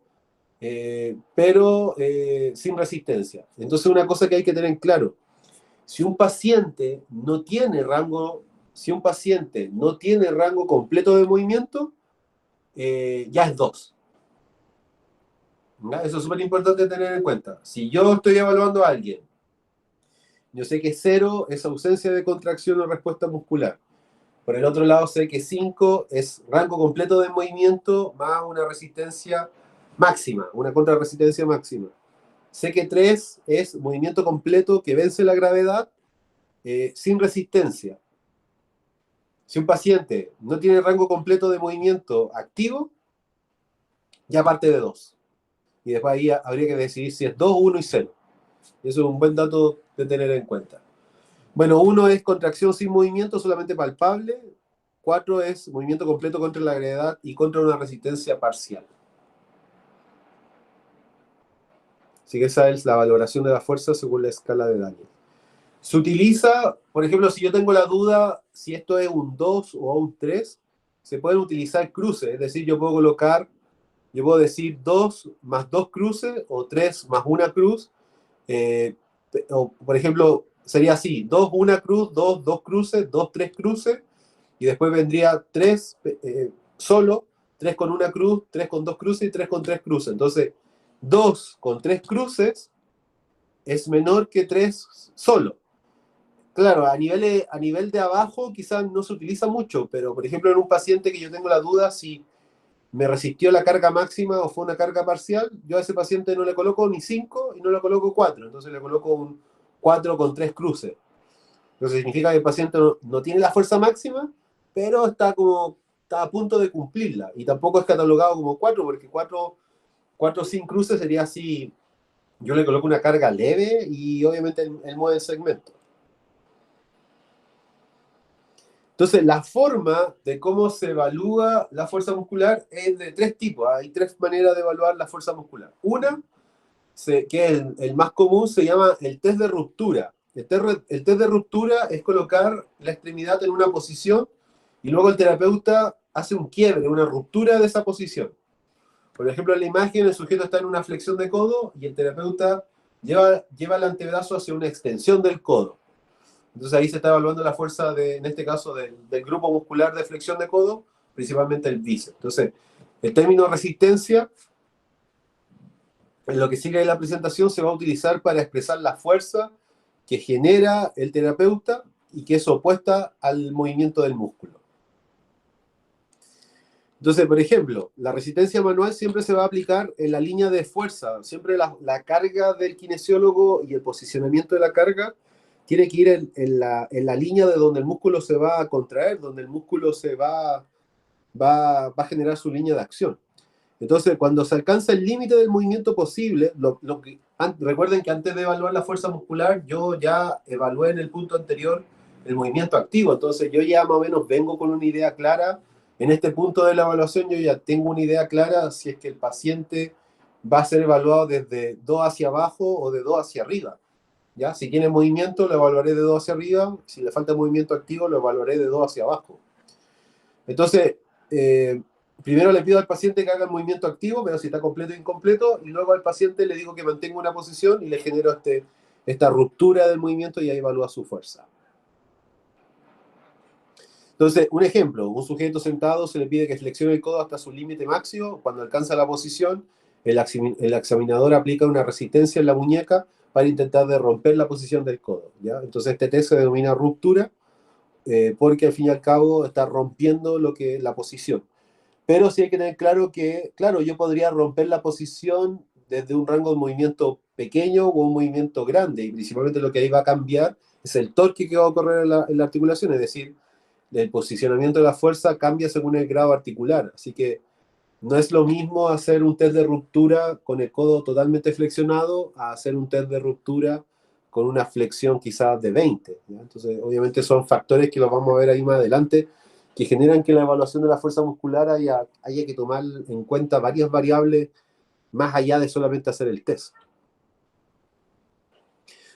pero sin resistencia. Entonces, una cosa que hay que tener en claro, si un paciente no tiene rango completo de movimiento, ya es 2. ¿Ya? Eso es súper importante tener en cuenta. Si yo estoy evaluando a alguien, yo sé que 0 es ausencia de contracción o respuesta muscular. Por el otro lado, sé que 5 es rango completo de movimiento más una resistencia máxima, una contrarresistencia máxima. Sé que 3 es movimiento completo que vence la gravedad sin resistencia. Si un paciente no tiene rango completo de movimiento activo, ya parte de 2. Y después ahí habría que decidir si es 2, 1 y 0. Eso es un buen dato de tener en cuenta. Bueno, 1 es contracción sin movimiento, solamente palpable. 4 es movimiento completo contra la gravedad y contra una resistencia parcial. Así que esa es la valoración de la fuerza según la escala de Daniel. Se utiliza, por ejemplo, si yo tengo la duda si esto es un 2 o un 3, se pueden utilizar cruces. Es decir, yo puedo decir 2 más 2 cruces o 3 más 1 cruz. O, por ejemplo, sería así: 2, 1 cruz, 2, 2 cruces, 2, 3 cruces. Y después vendría 3 solo, 3 con 1 cruz, 3 con 2 cruces y 3 con 3 cruces. Entonces, 2 con 3 cruces es menor que 3 solo. Claro, a nivel de abajo quizás no se utiliza mucho, pero por ejemplo en un paciente que yo tengo la duda si me resistió la carga máxima o fue una carga parcial, yo a ese paciente no le coloco ni 5 y no le coloco 4, entonces le coloco un 4 con 3 cruces. Entonces significa que el paciente no tiene la fuerza máxima, pero está a punto de cumplirla, y tampoco es catalogado como 4, porque 4 sin cruces sería así: yo le coloco una carga leve y obviamente él mueve el segmento. Entonces, la forma de cómo se evalúa la fuerza muscular es de tres tipos. Hay tres maneras de evaluar la fuerza muscular. Una, que es el más común, se llama el test de ruptura. El test de ruptura es colocar la extremidad en una posición y luego el terapeuta hace un quiebre, una ruptura de esa posición. Por ejemplo, en la imagen el sujeto está en una flexión de codo y el terapeuta lleva el antebrazo hacia una extensión del codo. Entonces ahí se está evaluando la fuerza, en este caso, del grupo muscular de flexión de codo, principalmente el bíceps. Entonces, el término resistencia, en lo que sigue de la presentación, se va a utilizar para expresar la fuerza que genera el terapeuta y que es opuesta al movimiento del músculo. Entonces, por ejemplo, la resistencia manual siempre se va a aplicar en la línea de fuerza. Siempre la carga del kinesiólogo y el posicionamiento de la carga tiene que ir en la línea de donde el músculo se va a contraer, donde el músculo se va a generar su línea de acción. Entonces, cuando se alcanza el límite del movimiento posible, recuerden que antes de evaluar la fuerza muscular, yo ya evalué en el punto anterior el movimiento activo. Entonces, yo ya más o menos vengo con una idea clara. En este punto de la evaluación, yo ya tengo una idea clara si es que el paciente va a ser evaluado desde 2 hacia abajo o de 2 hacia arriba. ¿Ya? Si tiene movimiento, lo evaluaré de 2 hacia arriba. Si le falta movimiento activo, lo evaluaré de 2 hacia abajo. Entonces, primero le pido al paciente que haga el movimiento activo, pero si está completo o incompleto, y luego al paciente le digo que mantenga una posición y le genero esta ruptura del movimiento y ahí evalúa su fuerza. Entonces, un ejemplo, un sujeto sentado se le pide que flexione el codo hasta su límite máximo. Cuando alcanza la posición, el examinador aplica una resistencia en la muñeca para intentar de romper la posición del codo, ¿ya? Entonces, este test se denomina ruptura porque al fin y al cabo está rompiendo la posición. Pero sí hay que tener claro que, claro, yo podría romper la posición desde un rango de movimiento pequeño o un movimiento grande, y principalmente lo que ahí va a cambiar es el torque que va a ocurrir en la articulación, es decir, el posicionamiento de la fuerza cambia según el grado articular. Así que no es lo mismo hacer un test de ruptura con el codo totalmente flexionado a hacer un test de ruptura con una flexión quizás de 20. ¿Ya? Entonces, obviamente son factores que los vamos a ver ahí más adelante, que generan que la evaluación de la fuerza muscular haya que tomar en cuenta varias variables más allá de solamente hacer el test.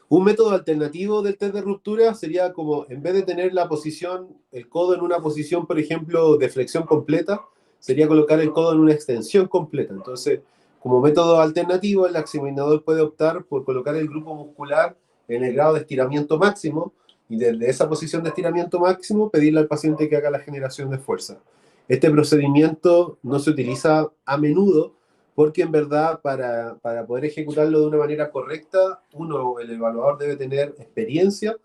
Un método alternativo del test de ruptura sería como, en vez de tener el codo en una posición, por ejemplo, de flexión completa, sería colocar el codo en una extensión completa. Entonces, como método alternativo, el examinador puede optar por colocar el grupo muscular en el grado de estiramiento máximo y desde esa posición de estiramiento máximo pedirle al paciente que haga la generación de fuerza. Este procedimiento no se utiliza a menudo, porque en verdad para poder ejecutarlo de una manera correcta, el evaluador debe tener experiencia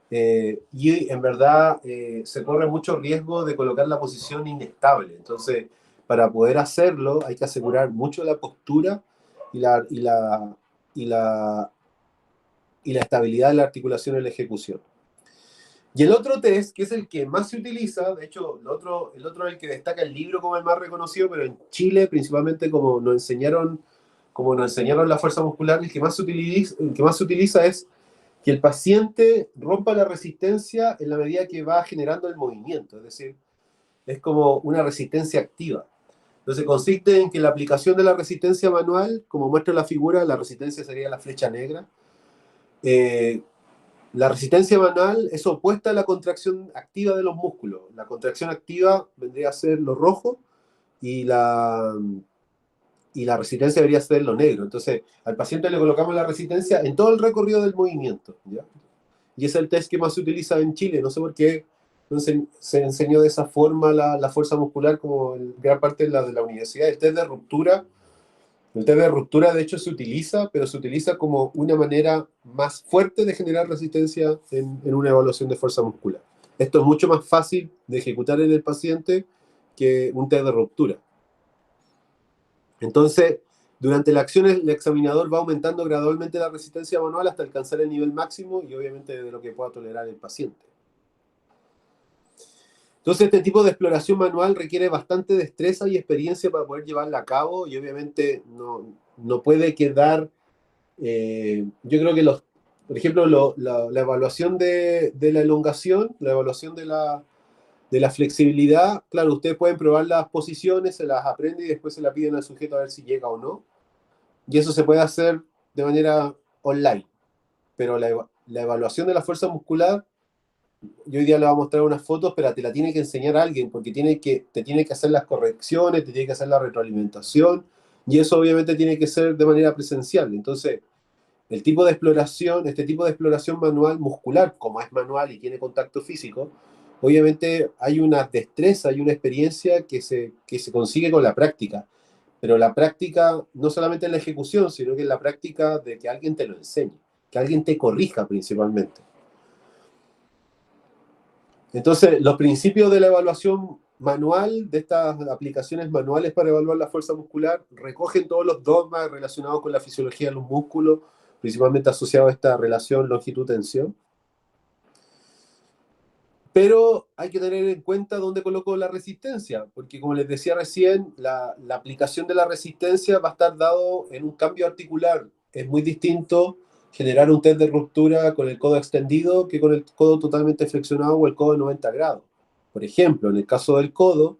y en verdad se corre mucho riesgo de colocar la posición inestable. Entonces, para poder hacerlo hay que asegurar mucho la postura y la estabilidad de la articulación en la ejecución. Y el otro test, que es el que más se utiliza, de hecho, el otro es el que destaca el libro como el más reconocido, pero en Chile, principalmente como nos enseñaron la fuerza muscular, el que más se utiliza es que el paciente rompa la resistencia en la medida que va generando el movimiento, es decir, es como una resistencia activa. Entonces consiste en que la aplicación de la resistencia manual, como muestra la figura, la resistencia sería la flecha negra, la resistencia manual es opuesta a la contracción activa de los músculos. La contracción activa vendría a ser lo rojo y la resistencia debería ser lo negro. Entonces, al paciente le colocamos la resistencia en todo el recorrido del movimiento, ¿ya? Y es el test que más se utiliza en Chile. No sé por qué se enseñó de esa forma la fuerza muscular como en gran parte de la universidad. El test de ruptura, de hecho, se utiliza, pero se utiliza como una manera más fuerte de generar resistencia en una evaluación de fuerza muscular. Esto es mucho más fácil de ejecutar en el paciente que un test de ruptura. Entonces, durante la acción, el examinador va aumentando gradualmente la resistencia manual hasta alcanzar el nivel máximo y obviamente de lo que pueda tolerar el paciente. Entonces, este tipo de exploración manual requiere bastante destreza y experiencia para poder llevarla a cabo y obviamente no puede quedar, yo creo que por ejemplo, la evaluación de la elongación, la evaluación de la De la flexibilidad, claro, ustedes pueden probar las posiciones, se las aprenden y después se la piden al sujeto a ver si llega o no. Y eso se puede hacer de manera online. Pero la evaluación de la fuerza muscular, yo hoy día le voy a mostrar unas fotos, pero te la tiene que enseñar alguien, porque te tiene que hacer las correcciones, te tiene que hacer la retroalimentación, y eso obviamente tiene que ser de manera presencial. Entonces, este tipo de exploración manual muscular, como es manual y tiene contacto físico, obviamente hay una destreza y una experiencia que se consigue con la práctica. Pero la práctica no solamente en la ejecución, sino que en la práctica de que alguien te lo enseñe, que alguien te corrija principalmente. Entonces, los principios de la evaluación manual, de estas aplicaciones manuales para evaluar la fuerza muscular, recogen todos los dogmas relacionados con la fisiología de los músculos, principalmente asociados a esta relación longitud-tensión. Pero hay que tener en cuenta dónde coloco la resistencia, porque como les decía recién, la aplicación de la resistencia va a estar dado en un cambio articular. Es muy distinto generar un test de ruptura con el codo extendido que con el codo totalmente flexionado o el codo de 90 grados. Por ejemplo, en el caso del codo,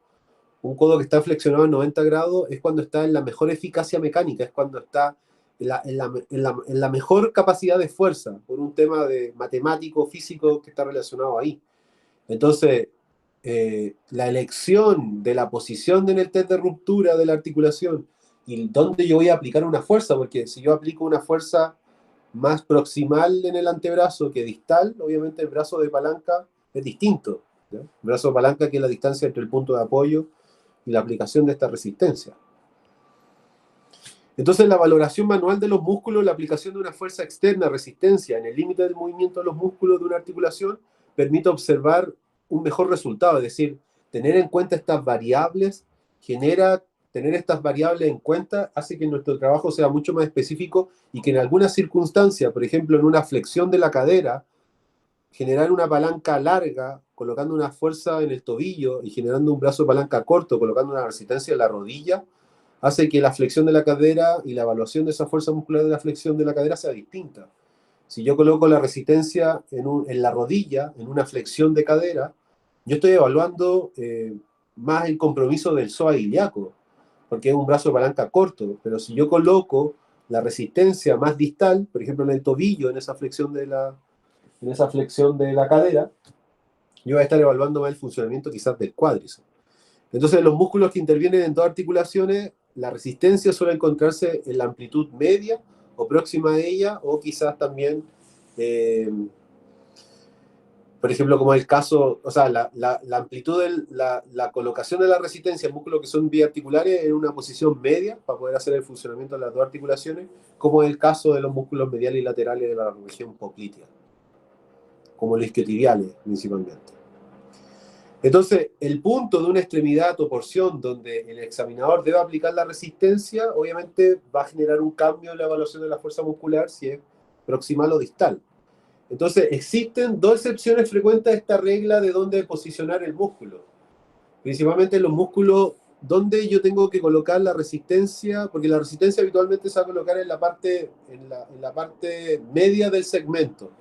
un codo que está flexionado en 90 grados es cuando está en la mejor eficacia mecánica, es cuando está en la mejor capacidad de fuerza, por un tema de matemático, físico que está relacionado ahí. Entonces, la elección de la posición en el test de ruptura de la articulación y dónde yo voy a aplicar una fuerza, porque si yo aplico una fuerza más proximal en el antebrazo que distal, obviamente el brazo de palanca es distinto, ¿no? El brazo de palanca que es la distancia entre el punto de apoyo y la aplicación de esta resistencia. Entonces, la valoración manual de los músculos, la aplicación de una fuerza externa, resistencia, en el límite del movimiento de los músculos de una articulación, permite observar un mejor resultado. Es decir, tener en cuenta estas variables tener estas variables en cuenta hace que nuestro trabajo sea mucho más específico y que en algunas circunstancias, por ejemplo, en una flexión de la cadera, generar una palanca larga, colocando una fuerza en el tobillo y generando un brazo de palanca corto, colocando una resistencia en la rodilla, hace que la flexión de la cadera y la evaluación de esa fuerza muscular de la flexión de la cadera sea distinta. Si yo coloco la resistencia en la rodilla, en una flexión de cadera, yo estoy evaluando más el compromiso del psoas ilíaco, porque es un brazo de palanca corto, pero si yo coloco la resistencia más distal, por ejemplo en el tobillo, en esa flexión de la cadera, yo voy a estar evaluando más el funcionamiento quizás del cuádriceps. Entonces, los músculos que intervienen en todas articulaciones, la resistencia suele encontrarse en la amplitud media o próxima a ella, o quizás también, por ejemplo, como el caso, o sea, la amplitud, la colocación de la resistencia en músculos que son biarticulares en una posición media para poder hacer el funcionamiento de las dos articulaciones, como es el caso de los músculos mediales y laterales de la región poplitea, como los isquiotibiales principalmente. Entonces, el punto de una extremidad o porción donde el examinador debe aplicar la resistencia, obviamente va a generar un cambio en la evaluación de la fuerza muscular si es proximal o distal. Entonces, existen dos excepciones frecuentes a esta regla de dónde posicionar el músculo. Principalmente en los músculos donde yo tengo que colocar la resistencia, porque la resistencia habitualmente se va a colocar en la parte media del segmento.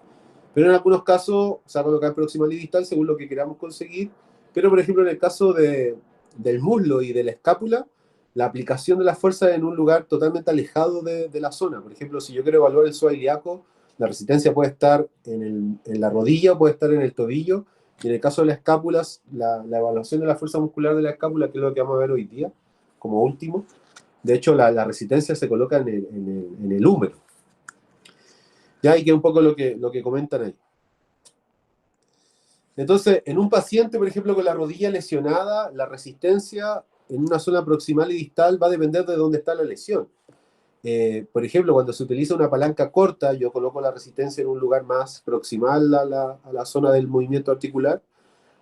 Pero en algunos casos se va a colocar proximal y distal según lo que queramos conseguir. Pero, por ejemplo, en el caso del muslo y de la escápula, la aplicación de la fuerza en un lugar totalmente alejado de la zona. Por ejemplo, si yo quiero evaluar el psoas ilíaco, la resistencia puede estar en la rodilla, puede estar en el tobillo, y en el caso de las escápulas, la evaluación de la fuerza muscular de la escápula, que es lo que vamos a ver hoy día, como último, de hecho, la resistencia se coloca en el húmero. Ya, y que es un poco lo que comentan ahí. Entonces, en un paciente, por ejemplo, con la rodilla lesionada, la resistencia en una zona proximal y distal va a depender de dónde está la lesión. Por ejemplo, cuando se utiliza una palanca corta, yo coloco la resistencia en un lugar más proximal a la zona del movimiento articular.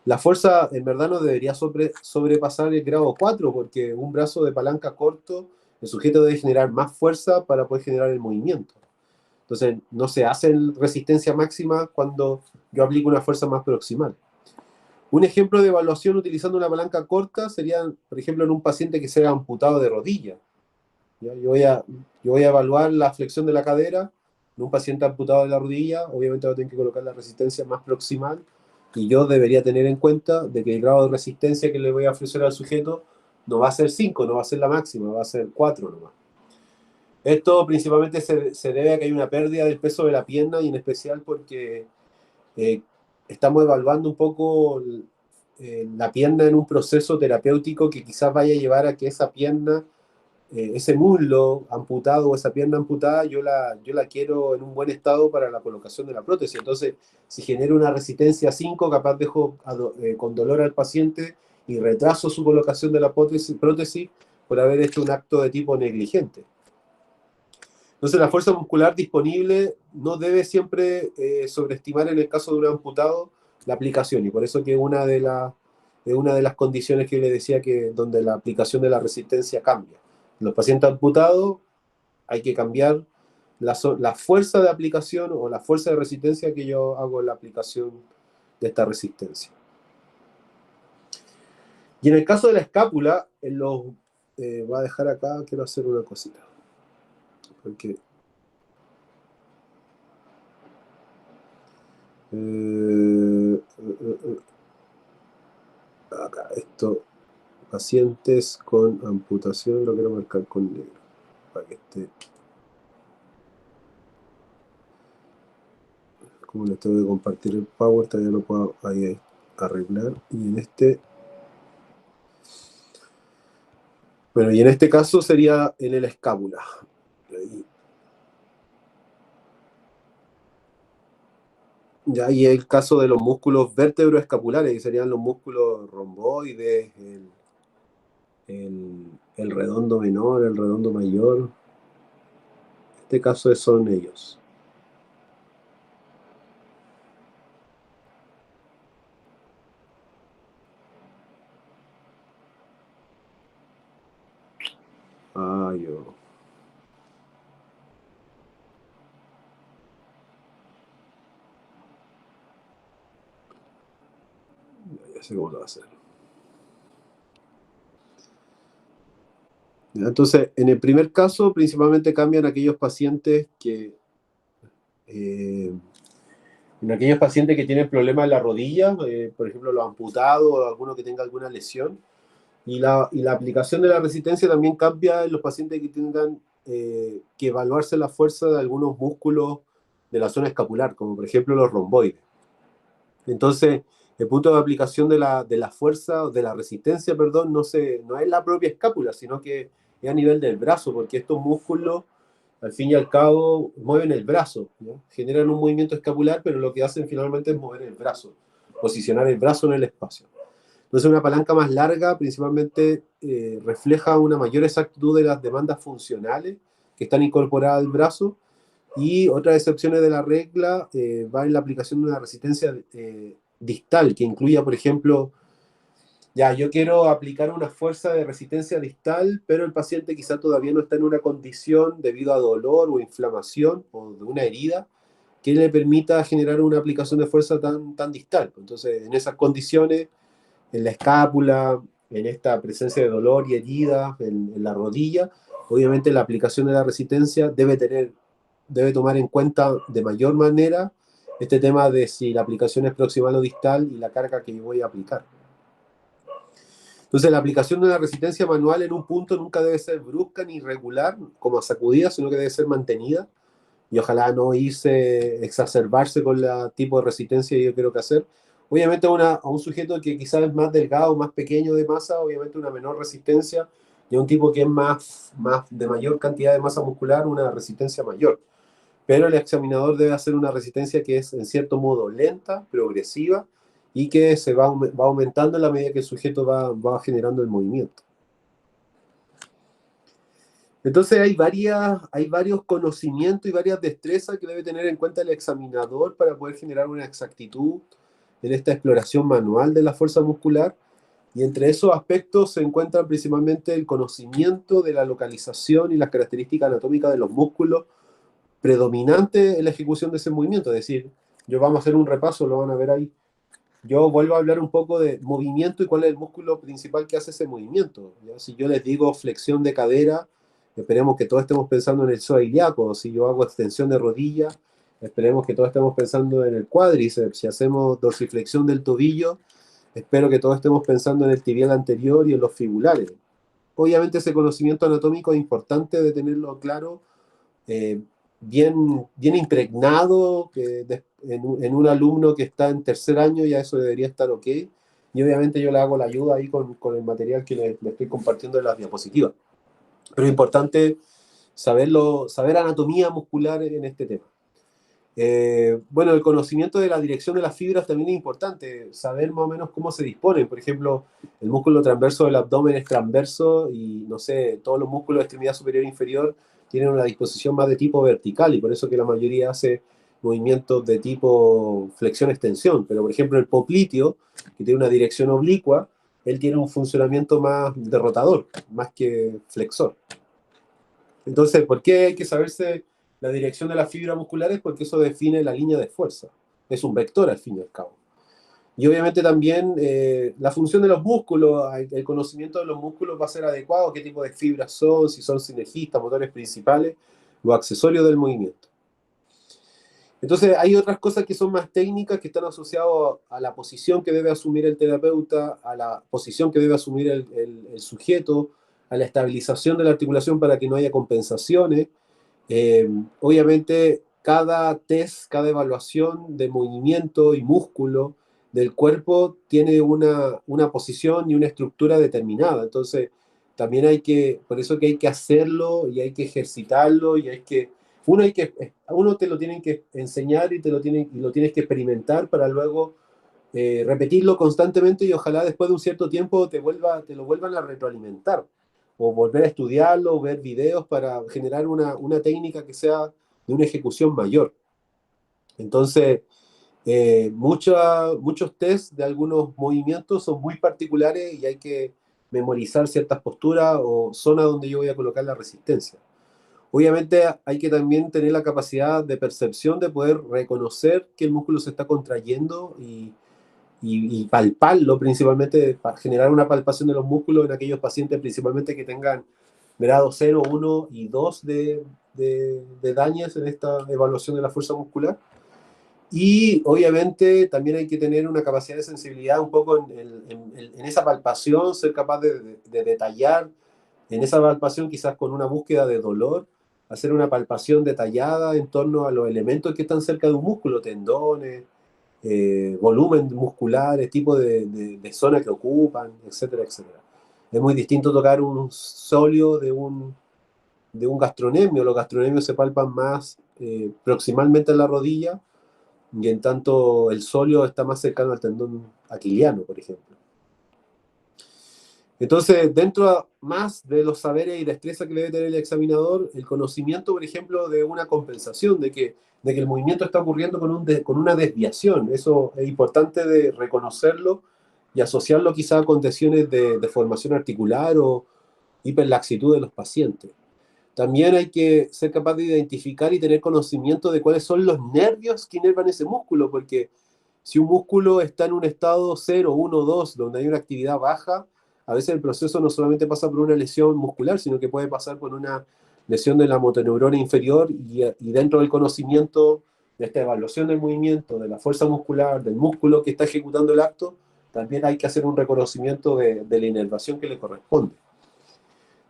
La fuerza, en verdad, no debería sobrepasar el grado 4, porque un brazo de palanca corto, el sujeto debe generar más fuerza para poder generar el movimiento. Entonces, no se hace resistencia máxima cuando yo aplico una fuerza más proximal. Un ejemplo de evaluación utilizando una palanca corta sería, por ejemplo, en un paciente que sea amputado de rodilla. ¿Ya? Yo voy a evaluar la flexión de la cadera en un paciente amputado de la rodilla. Obviamente voy a tener que colocar la resistencia más proximal y yo debería tener en cuenta de que el grado de resistencia que le voy a ofrecer al sujeto no va a ser 5, no va a ser la máxima, va a ser 4 nomás. Esto principalmente se debe a que hay una pérdida del peso de la pierna y en especial porque estamos evaluando un poco la pierna en un proceso terapéutico que quizás vaya a llevar a que esa pierna, ese muslo amputado o esa pierna amputada, yo la quiero en un buen estado para la colocación de la prótesis. Entonces, si genero una resistencia 5, capaz dejo con dolor al paciente y retraso su colocación de la prótesis por haber hecho un acto de tipo negligente. Entonces, la fuerza muscular disponible no debe siempre sobreestimar en el caso de un amputado la aplicación, y por eso que es una de las condiciones que le decía que donde la aplicación de la resistencia cambia. En los pacientes amputados hay que cambiar la fuerza de aplicación o la fuerza de resistencia que yo hago en la aplicación de esta resistencia. Y en el caso de la escápula, voy a dejar acá, quiero hacer una cosita. Porque acá, pacientes con amputación, lo quiero marcar con negro, para que esté. Como les tengo que compartir el Power, todavía lo puedo ahí arreglar. Y en este caso sería en el escápula. Ya, y el caso de los músculos vértebroescapulares, que serían los músculos romboides, el redondo menor, el redondo mayor. En este caso son ellos. Ya sé cómo lo va a hacer. Entonces, en el primer caso, principalmente cambian aquellos pacientes que tienen problemas en la rodilla, por ejemplo, los amputados o alguno que tenga alguna lesión. Y la aplicación de la resistencia también cambia en los pacientes que tengan que evaluarse la fuerza de algunos músculos de la zona escapular, como por ejemplo los romboides. Entonces, el punto de aplicación de la fuerza, de la resistencia, perdón, no es la propia escápula, sino que es a nivel del brazo, porque estos músculos, al fin y al cabo, mueven el brazo, ¿no? Generan un movimiento escapular, pero lo que hacen finalmente es mover el brazo, posicionar el brazo en el espacio. Entonces, una palanca más larga principalmente refleja una mayor exactitud de las demandas funcionales que están incorporadas al brazo, y otras excepciones de la regla va en la aplicación de una resistencia distal, que incluya, por ejemplo, yo quiero aplicar una fuerza de resistencia distal, pero el paciente quizá todavía no está en una condición debido a dolor o inflamación o de una herida que le permita generar una aplicación de fuerza tan distal. Entonces, en esas condiciones, en la escápula, en esta presencia de dolor y heridas en la rodilla, obviamente la aplicación de la resistencia debe tomar en cuenta de mayor manera este tema de si la aplicación es proximal o distal y la carga que yo voy a aplicar. Entonces, la aplicación de una resistencia manual en un punto nunca debe ser brusca ni irregular, como sacudida, sino que debe ser mantenida, y ojalá no exacerbarse con el tipo de resistencia que yo quiero que hacer. Obviamente a un sujeto que quizás es más delgado, más pequeño de masa, obviamente una menor resistencia, y a un tipo que es más de mayor cantidad de masa muscular, una resistencia mayor. Pero el examinador debe hacer una resistencia que es en cierto modo lenta, progresiva, y que se va aumentando en la medida que el sujeto va generando el movimiento. Entonces hay varios conocimientos y varias destrezas que debe tener en cuenta el examinador para poder generar una exactitud en esta exploración manual de la fuerza muscular, y entre esos aspectos se encuentran principalmente el conocimiento de la localización y las características anatómicas de los músculos predominantes en la ejecución de ese movimiento. Es decir, vamos a hacer un repaso, lo van a ver ahí. Yo vuelvo a hablar un poco de movimiento y cuál es el músculo principal que hace ese movimiento, ¿ya? Si yo les digo flexión de cadera, esperemos que todos estemos pensando en el psoas ilíaco. Si yo hago extensión de rodilla, Esperemos que todos estemos pensando en el cuádriceps. Si hacemos dorsiflexión del tobillo, espero que todos estemos pensando en el tibial anterior y en los fibulares. Obviamente ese conocimiento anatómico es importante de tenerlo claro, bien impregnado, en un alumno que está en tercer año ya eso debería estar ok. Y obviamente yo le hago la ayuda ahí con el material que le estoy compartiendo en las diapositivas. Pero es importante saber anatomía muscular en este tema. Bueno, el conocimiento de la dirección de las fibras también es importante, saber más o menos cómo se disponen. Por ejemplo, el músculo transverso del abdomen es transverso y, no sé, todos los músculos de extremidad superior e inferior tienen una disposición más de tipo vertical y por eso que la mayoría hace movimientos de tipo flexión-extensión. Pero, por ejemplo, el popliteo, que tiene una dirección oblicua, él tiene un funcionamiento más de rotador, más que flexor. Entonces, ¿por qué hay que saberse la dirección de las fibras musculares? Porque eso define la línea de fuerza. Es un vector al fin y al cabo. Y obviamente también la función de los músculos, el conocimiento de los músculos va a ser adecuado, qué tipo de fibras son, si son sinergistas, motores principales o accesorios del movimiento. Entonces hay otras cosas que son más técnicas que están asociadas a la posición que debe asumir el terapeuta, a la posición que debe asumir el sujeto, a la estabilización de la articulación para que no haya compensaciones. Obviamente, cada test, cada evaluación de movimiento y músculo del cuerpo tiene una posición y una estructura determinada. Entonces, también por eso que hay que hacerlo y hay que ejercitarlo y uno te lo tienen que enseñar y lo tienes que experimentar para luego repetirlo constantemente y ojalá después de un cierto tiempo te lo vuelvan a retroalimentar o volver a estudiarlo o ver videos para generar una técnica que sea de una ejecución mayor. Entonces, muchos tests de algunos movimientos son muy particulares y hay que memorizar ciertas posturas o zonas donde yo voy a colocar la resistencia. Obviamente hay que también tener la capacidad de percepción de poder reconocer que el músculo se está contrayendo y palparlo principalmente, para generar una palpación de los músculos en aquellos pacientes principalmente que tengan grado 0, 1 y 2 de daños en esta evaluación de la fuerza muscular. Y obviamente también hay que tener una capacidad de sensibilidad un poco en esa palpación, ser capaz de detallar en esa palpación quizás con una búsqueda de dolor, hacer una palpación detallada en torno a los elementos que están cerca de un músculo, tendones, volumen musculares, tipo de zona que ocupan, etcétera, etcétera. Es muy distinto tocar un sóleo de un gastrocnemio. Los gastrocnemios se palpan más proximalmente a la rodilla y en tanto el sóleo está más cercano al tendón aquiliano, por ejemplo. Entonces, dentro más de los saberes y destreza que debe tener el examinador, el conocimiento, por ejemplo, de una compensación, de que el movimiento está ocurriendo con una desviación. Eso es importante de reconocerlo y asociarlo quizá a condiciones de deformación articular o hiperlaxitud de los pacientes. También hay que ser capaz de identificar y tener conocimiento de cuáles son los nervios que inervan ese músculo, porque si un músculo está en un estado 0, 1, 2, donde hay una actividad baja, a veces el proceso no solamente pasa por una lesión muscular, sino que puede pasar por una lesión de la motoneurona inferior y dentro del conocimiento de esta evaluación del movimiento, de la fuerza muscular, del músculo que está ejecutando el acto, también hay que hacer un reconocimiento de la inervación que le corresponde,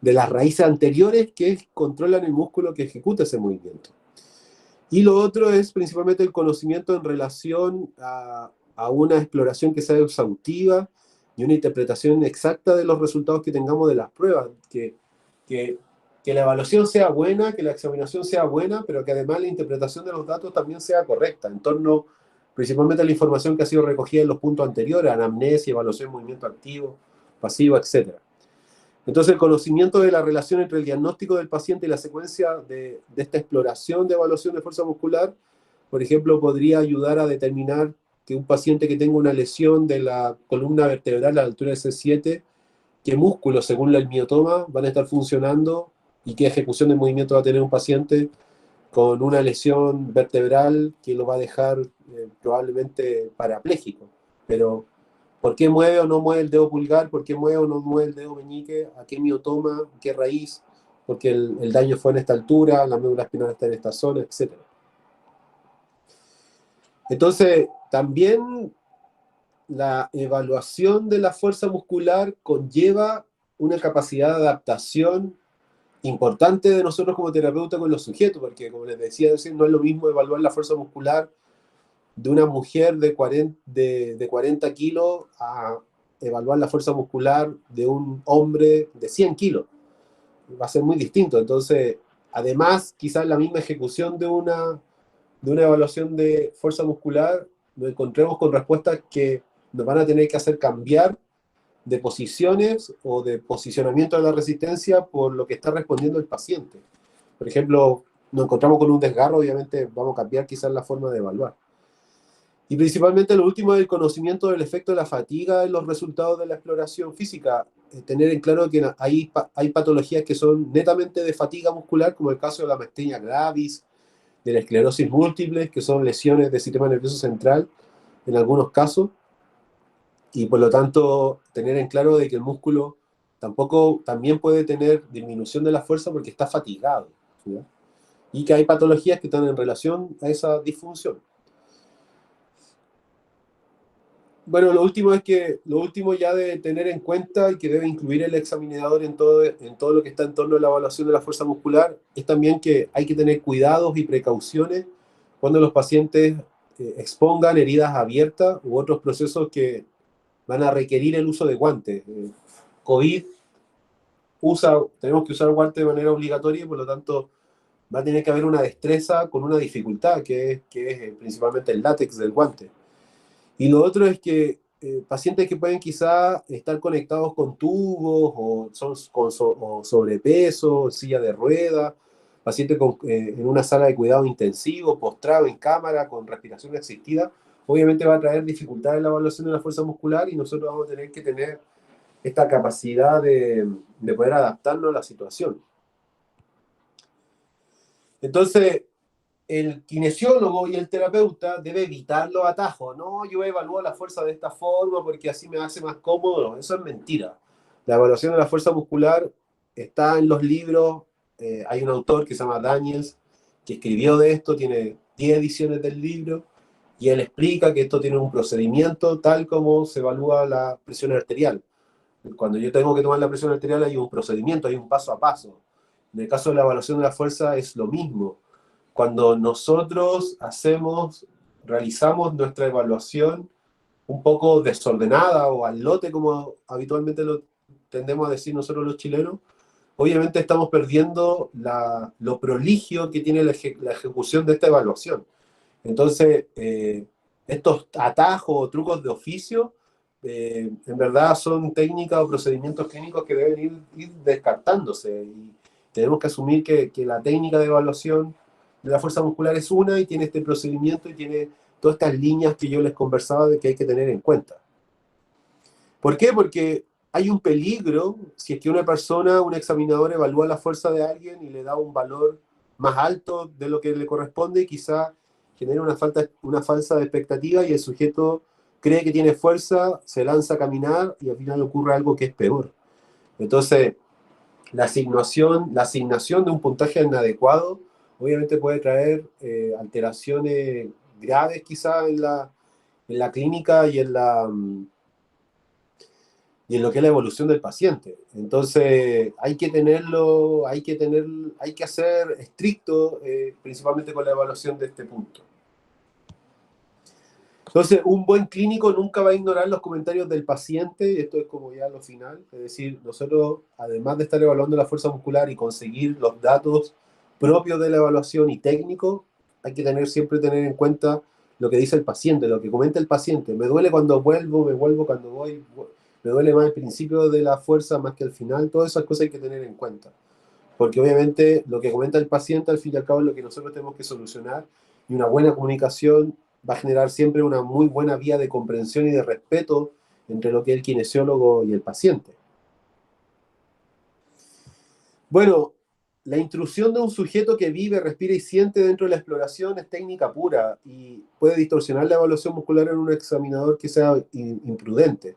de las raíces anteriores que controlan el músculo que ejecuta ese movimiento. Y lo otro es principalmente el conocimiento en relación a una exploración que sea exhaustiva y una interpretación exacta de los resultados que tengamos de las pruebas, que la evaluación sea buena, que la examinación sea buena, pero que además la interpretación de los datos también sea correcta, en torno principalmente a la información que ha sido recogida en los puntos anteriores, anamnesia, evaluación de movimiento activo, pasivo, etc. Entonces, el conocimiento de la relación entre el diagnóstico del paciente y la secuencia de esta exploración de evaluación de fuerza muscular, por ejemplo, podría ayudar a determinar que un paciente que tenga una lesión de la columna vertebral a la altura de C7, qué músculos, según el miotoma, van a estar funcionando y qué ejecución de movimiento va a tener un paciente con una lesión vertebral que lo va a dejar probablemente parapléjico. Pero ¿por qué mueve o no mueve el dedo pulgar? ¿Por qué mueve o no mueve el dedo meñique? ¿A qué miotoma? ¿A qué raíz? Porque el daño fue en esta altura, la médula espinal está en esta zona, etc. Entonces, también la evaluación de la fuerza muscular conlleva una capacidad de adaptación importante de nosotros como terapeuta con los sujetos, porque como les decía, no es lo mismo evaluar la fuerza muscular de una mujer de 40 kilos a evaluar la fuerza muscular de un hombre de 100 kilos. Va a ser muy distinto. Entonces, además, quizás la misma ejecución de una evaluación de fuerza muscular, nos encontremos con respuestas que nos van a tener que hacer cambiar de posiciones o de posicionamiento de la resistencia por lo que está respondiendo el paciente. Por ejemplo, nos encontramos con un desgarro, obviamente vamos a cambiar quizás la forma de evaluar. Y principalmente lo último es el conocimiento del efecto de la fatiga en los resultados de la exploración física. Tener en claro que hay patologías que son netamente de fatiga muscular, como el caso de la miastenia gravis, de la esclerosis múltiple, que son lesiones del sistema nervioso central en algunos casos, y por lo tanto tener en claro de que el músculo también puede tener disminución de la fuerza porque está fatigado, ¿sí? Y que hay patologías que están en relación a esa disfunción. Bueno, lo último ya de tener en cuenta y que debe incluir el examinador en todo lo que está en torno a la evaluación de la fuerza muscular es también que hay que tener cuidados y precauciones cuando los pacientes expongan heridas abiertas u otros procesos que van a requerir el uso de guantes. COVID tenemos que usar guantes de manera obligatoria y por lo tanto va a tener que haber una destreza con una dificultad que es principalmente el látex del guante. Y lo otro es que pacientes que pueden quizá estar conectados con tubos o son o sobrepeso, silla de ruedas, pacientes en una sala de cuidado intensivo, postrado en cámara, con respiración asistida, obviamente va a traer dificultades en la evaluación de la fuerza muscular y nosotros vamos a tener que tener esta capacidad de poder adaptarnos a la situación. Entonces, el kinesiólogo y el terapeuta debe evitar los atajos. No, yo evalúo la fuerza de esta forma porque así me hace más cómodo. No, eso es mentira. La evaluación de la fuerza muscular está en los libros. Hay un autor que se llama Daniels que escribió de esto, tiene 10 ediciones del libro y él explica que esto tiene un procedimiento tal como se evalúa la presión arterial. Cuando yo tengo que tomar la presión arterial hay un procedimiento, hay un paso a paso. En el caso de la evaluación de la fuerza es lo mismo. Cuando nosotros realizamos nuestra evaluación un poco desordenada o al lote, como habitualmente lo tendemos a decir nosotros los chilenos, obviamente estamos perdiendo lo proligio que tiene la ejecución de esta evaluación. Entonces, estos atajos o trucos de oficio, en verdad son técnicas o procedimientos clínicos que deben ir descartándose. Y tenemos que asumir que la técnica de evaluación de la fuerza muscular es una y tiene este procedimiento y tiene todas estas líneas que yo les conversaba de que hay que tener en cuenta. ¿Por qué? Porque hay un peligro si es que una persona, un examinador, evalúa la fuerza de alguien y le da un valor más alto de lo que le corresponde y quizá genera una falsa expectativa y el sujeto cree que tiene fuerza, se lanza a caminar y al final ocurre algo que es peor. Entonces, la asignación de un puntaje inadecuado obviamente puede traer alteraciones graves quizá en la clínica y en lo que es la evolución del paciente. Entonces, hay que ser estricto, principalmente con la evaluación de este punto. Entonces, un buen clínico nunca va a ignorar los comentarios del paciente, y esto es como ya lo final, es decir, nosotros, además de estar evaluando la fuerza muscular y conseguir los datos propios de la evaluación y técnicos, hay que siempre tener en cuenta lo que dice el paciente, lo que comenta el paciente. Me duele cuando me vuelvo cuando voy, me duele más el principio de la fuerza más que el final, todas esas cosas hay que tener en cuenta. Porque obviamente lo que comenta el paciente al fin y al cabo es lo que nosotros tenemos que solucionar y una buena comunicación va a generar siempre una muy buena vía de comprensión y de respeto entre lo que es el kinesiólogo y el paciente. Bueno, la intrusión de un sujeto que vive, respira y siente dentro de la exploración es técnica pura y puede distorsionar la evaluación muscular en un examinador que sea imprudente.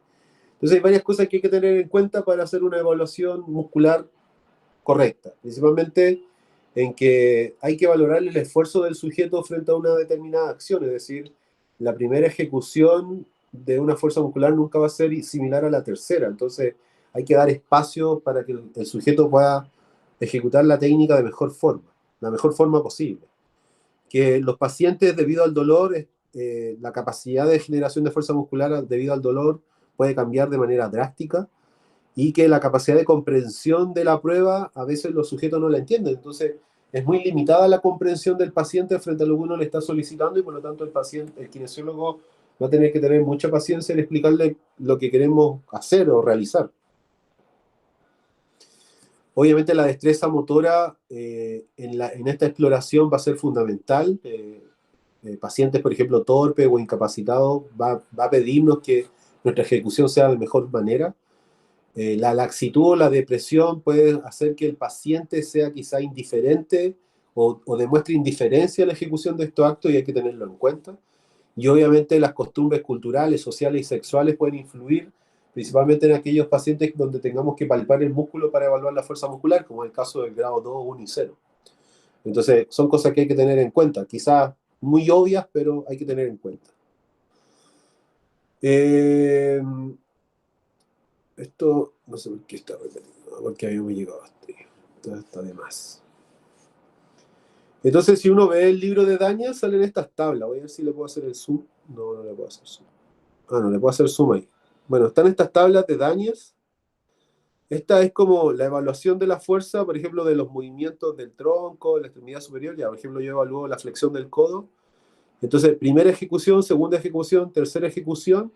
Entonces hay varias cosas que hay que tener en cuenta para hacer una evaluación muscular correcta, principalmente en que hay que valorar el esfuerzo del sujeto frente a una determinada acción, es decir, la primera ejecución de una fuerza muscular nunca va a ser similar a la tercera. Entonces hay que dar espacio para que el sujeto pueda ejecutar la técnica de mejor forma, la mejor forma posible. Que los pacientes, debido al dolor, la capacidad de generación de fuerza muscular debido al dolor puede cambiar de manera drástica, y que la capacidad de comprensión de la prueba a veces los sujetos no la entienden. Entonces es muy limitada la comprensión del paciente frente a lo que uno le está solicitando, y por lo tanto el paciente, el kinesiólogo va a tener que tener mucha paciencia en explicarle lo que queremos hacer o realizar. Obviamente la destreza motora en esta exploración va a ser fundamental. Pacientes, por ejemplo, torpes o incapacitados, va a pedirnos que nuestra ejecución sea de mejor manera. La laxitud o la depresión puede hacer que el paciente sea quizá indiferente o demuestre indiferencia a la ejecución de estos actos, y hay que tenerlo en cuenta. Y obviamente las costumbres culturales, sociales y sexuales pueden influir, principalmente en aquellos pacientes donde tengamos que palpar el músculo para evaluar la fuerza muscular, como en el caso del grado 2, 1 y 0. Entonces son cosas que hay que tener en cuenta, quizás muy obvias, pero hay que tener en cuenta. Esto, no sé por qué está repetido, porque habíamos llegado hasta ahí. Entonces está de más. Entonces, si uno ve el libro de Dañas, salen estas tablas. Voy a ver si le puedo hacer el zoom. No, no le puedo hacer zoom. Ah, no, le puedo hacer zoom ahí. Bueno, están estas tablas de Dañas. Esta es como la evaluación de la fuerza, por ejemplo, de los movimientos del tronco, de la extremidad superior. Ya, por ejemplo, yo evalúo la flexión del codo. Entonces, primera ejecución, segunda ejecución, tercera ejecución.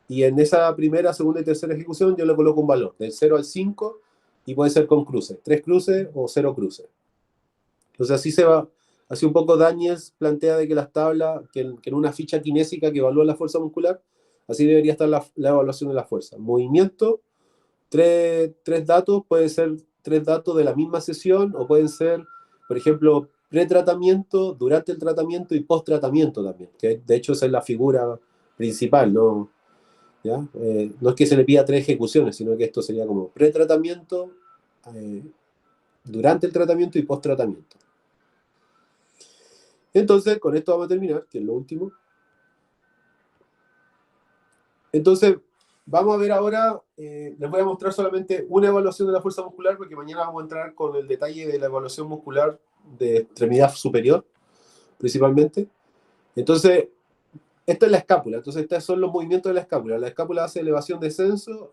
Y en esa primera, segunda y tercera ejecución yo le coloco un valor del 0 al 5, y puede ser con cruces, 3 cruces o 0 cruces. Entonces así se va, así un poco Daniels plantea de que las tablas, que en una ficha kinésica que evalúa la fuerza muscular, así debería estar la evaluación de la fuerza. Movimiento, tres datos, pueden ser 3 datos de la misma sesión, o pueden ser, por ejemplo, pretratamiento, durante el tratamiento y post-tratamiento también, que de hecho esa es la figura principal, ¿no? ¿Ya? No es que se le pida 3 ejecuciones, sino que esto sería como pretratamiento, durante el tratamiento y post-tratamiento. Entonces, con esto vamos a terminar, que es lo último. Entonces, vamos a ver ahora, les voy a mostrar solamente una evaluación de la fuerza muscular, porque mañana vamos a entrar con el detalle de la evaluación muscular de extremidad superior, principalmente. Entonces, esta es la escápula. Entonces, estos son los movimientos de la escápula. La escápula hace elevación-descenso,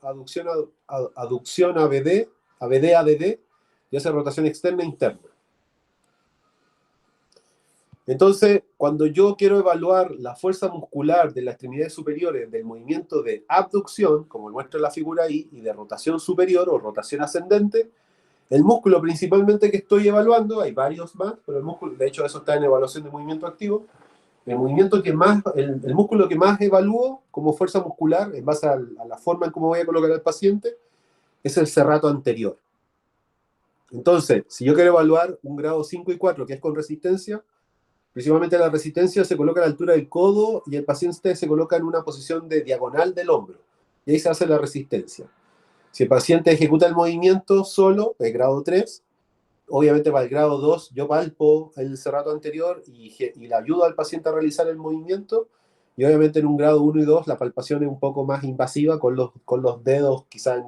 aducción ABD, ABD, y hace rotación externa e interna. Entonces, cuando yo quiero evaluar la fuerza muscular de las extremidades superiores del movimiento de abducción, como muestra la figura ahí, y de rotación superior o rotación ascendente, el músculo principalmente que estoy evaluando, hay varios más, pero el músculo, de hecho eso está en evaluación de movimiento activo, el movimiento que más, el músculo que más evalúo como fuerza muscular, en base a la forma en cómo voy a colocar al paciente, es el serrato anterior. Entonces, si yo quiero evaluar un grado 5 y 4, que es con resistencia, principalmente la resistencia se coloca a la altura del codo y el paciente se coloca en una posición de diagonal del hombro. Y ahí se hace la resistencia. Si el paciente ejecuta el movimiento solo, el grado 3, obviamente para el grado 2 yo palpo el serrato anterior y le ayudo al paciente a realizar el movimiento. Y obviamente en un grado 1 y 2 la palpación es un poco más invasiva, con los dedos quizás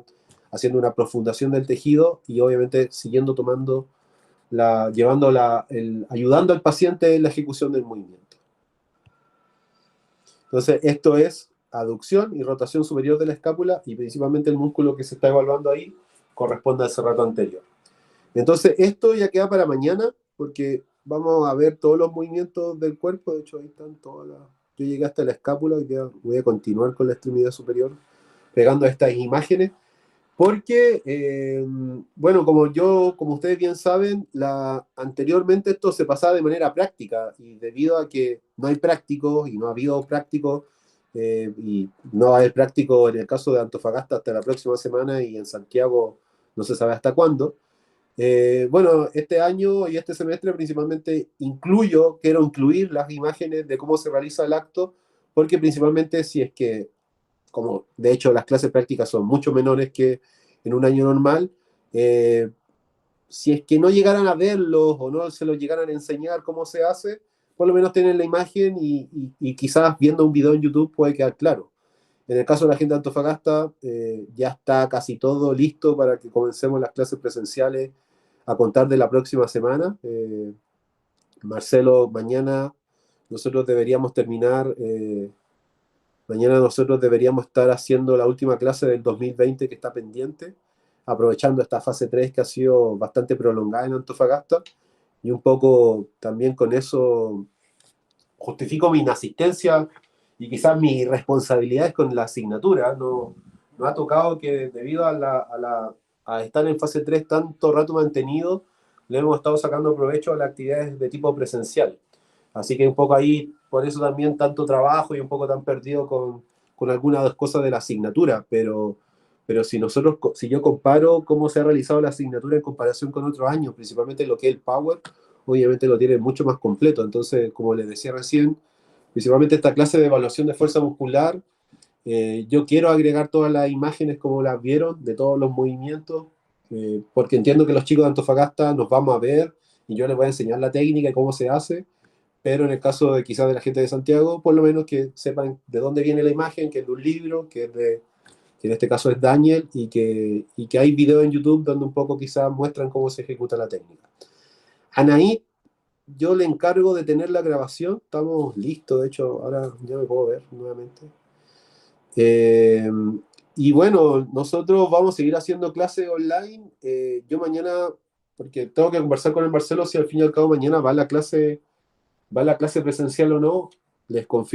haciendo una profundación del tejido, y obviamente siguiendo tomando ayudando al paciente en la ejecución del movimiento. Entonces, esto es aducción y rotación superior de la escápula, y principalmente el músculo que se está evaluando ahí corresponde al serrato anterior. Entonces, esto ya queda para mañana, porque vamos a ver todos los movimientos del cuerpo. De hecho, ahí están todas las... Yo llegué hasta la escápula y voy a continuar con la extremidad superior, pegando estas imágenes. Porque, bueno, como ustedes bien saben, anteriormente esto se pasaba de manera práctica, y debido a que no hay prácticos y no ha habido prácticos, y no va a haber prácticos en el caso de Antofagasta hasta la próxima semana, y en Santiago no se sabe hasta cuándo. Bueno, este año y este semestre principalmente quiero incluir las imágenes de cómo se realiza el acto, porque principalmente si es que, como de hecho las clases prácticas son mucho menores que en un año normal, si es que no llegaran a verlos o no se los llegaran a enseñar cómo se hace, por lo menos tienen la imagen y quizás viendo un video en YouTube puede quedar claro. En el caso de la gente de Antofagasta, ya está casi todo listo para que comencemos las clases presenciales a contar de la próxima semana. Marcelo, mañana nosotros deberíamos terminar, mañana nosotros deberíamos estar haciendo la última clase del 2020 que está pendiente, aprovechando esta fase 3 que ha sido bastante prolongada en Antofagasta, y un poco también con eso justifico mi inasistencia y quizás mis responsabilidades con la asignatura. No, nos ha tocado que debido a estar en fase 3 tanto rato mantenido, le hemos estado sacando provecho a las actividades de tipo presencial. Así que un poco ahí, por eso también tanto trabajo y un poco tan perdido con algunas cosas de la asignatura, pero si yo comparo cómo se ha realizado la asignatura en comparación con otros años, principalmente lo que es el Power, obviamente lo tiene mucho más completo. Entonces, como les decía recién, principalmente esta clase de evaluación de fuerza muscular, yo quiero agregar todas las imágenes como las vieron, de todos los movimientos, porque entiendo que los chicos de Antofagasta nos vamos a ver y yo les voy a enseñar la técnica y cómo se hace, pero en el caso de quizás de la gente de Santiago, por lo menos que sepan de dónde viene la imagen, que es de un libro, que en este caso es Daniel, y que hay videos en YouTube donde un poco quizás muestran cómo se ejecuta la técnica. Anaí, yo le encargo de tener la grabación, estamos listos, de hecho, ahora ya me puedo ver nuevamente. Y bueno, nosotros vamos a seguir haciendo clases online. Yo mañana, porque tengo que conversar con el Marcelo si al fin y al cabo mañana va la clase presencial o no, les confirmo.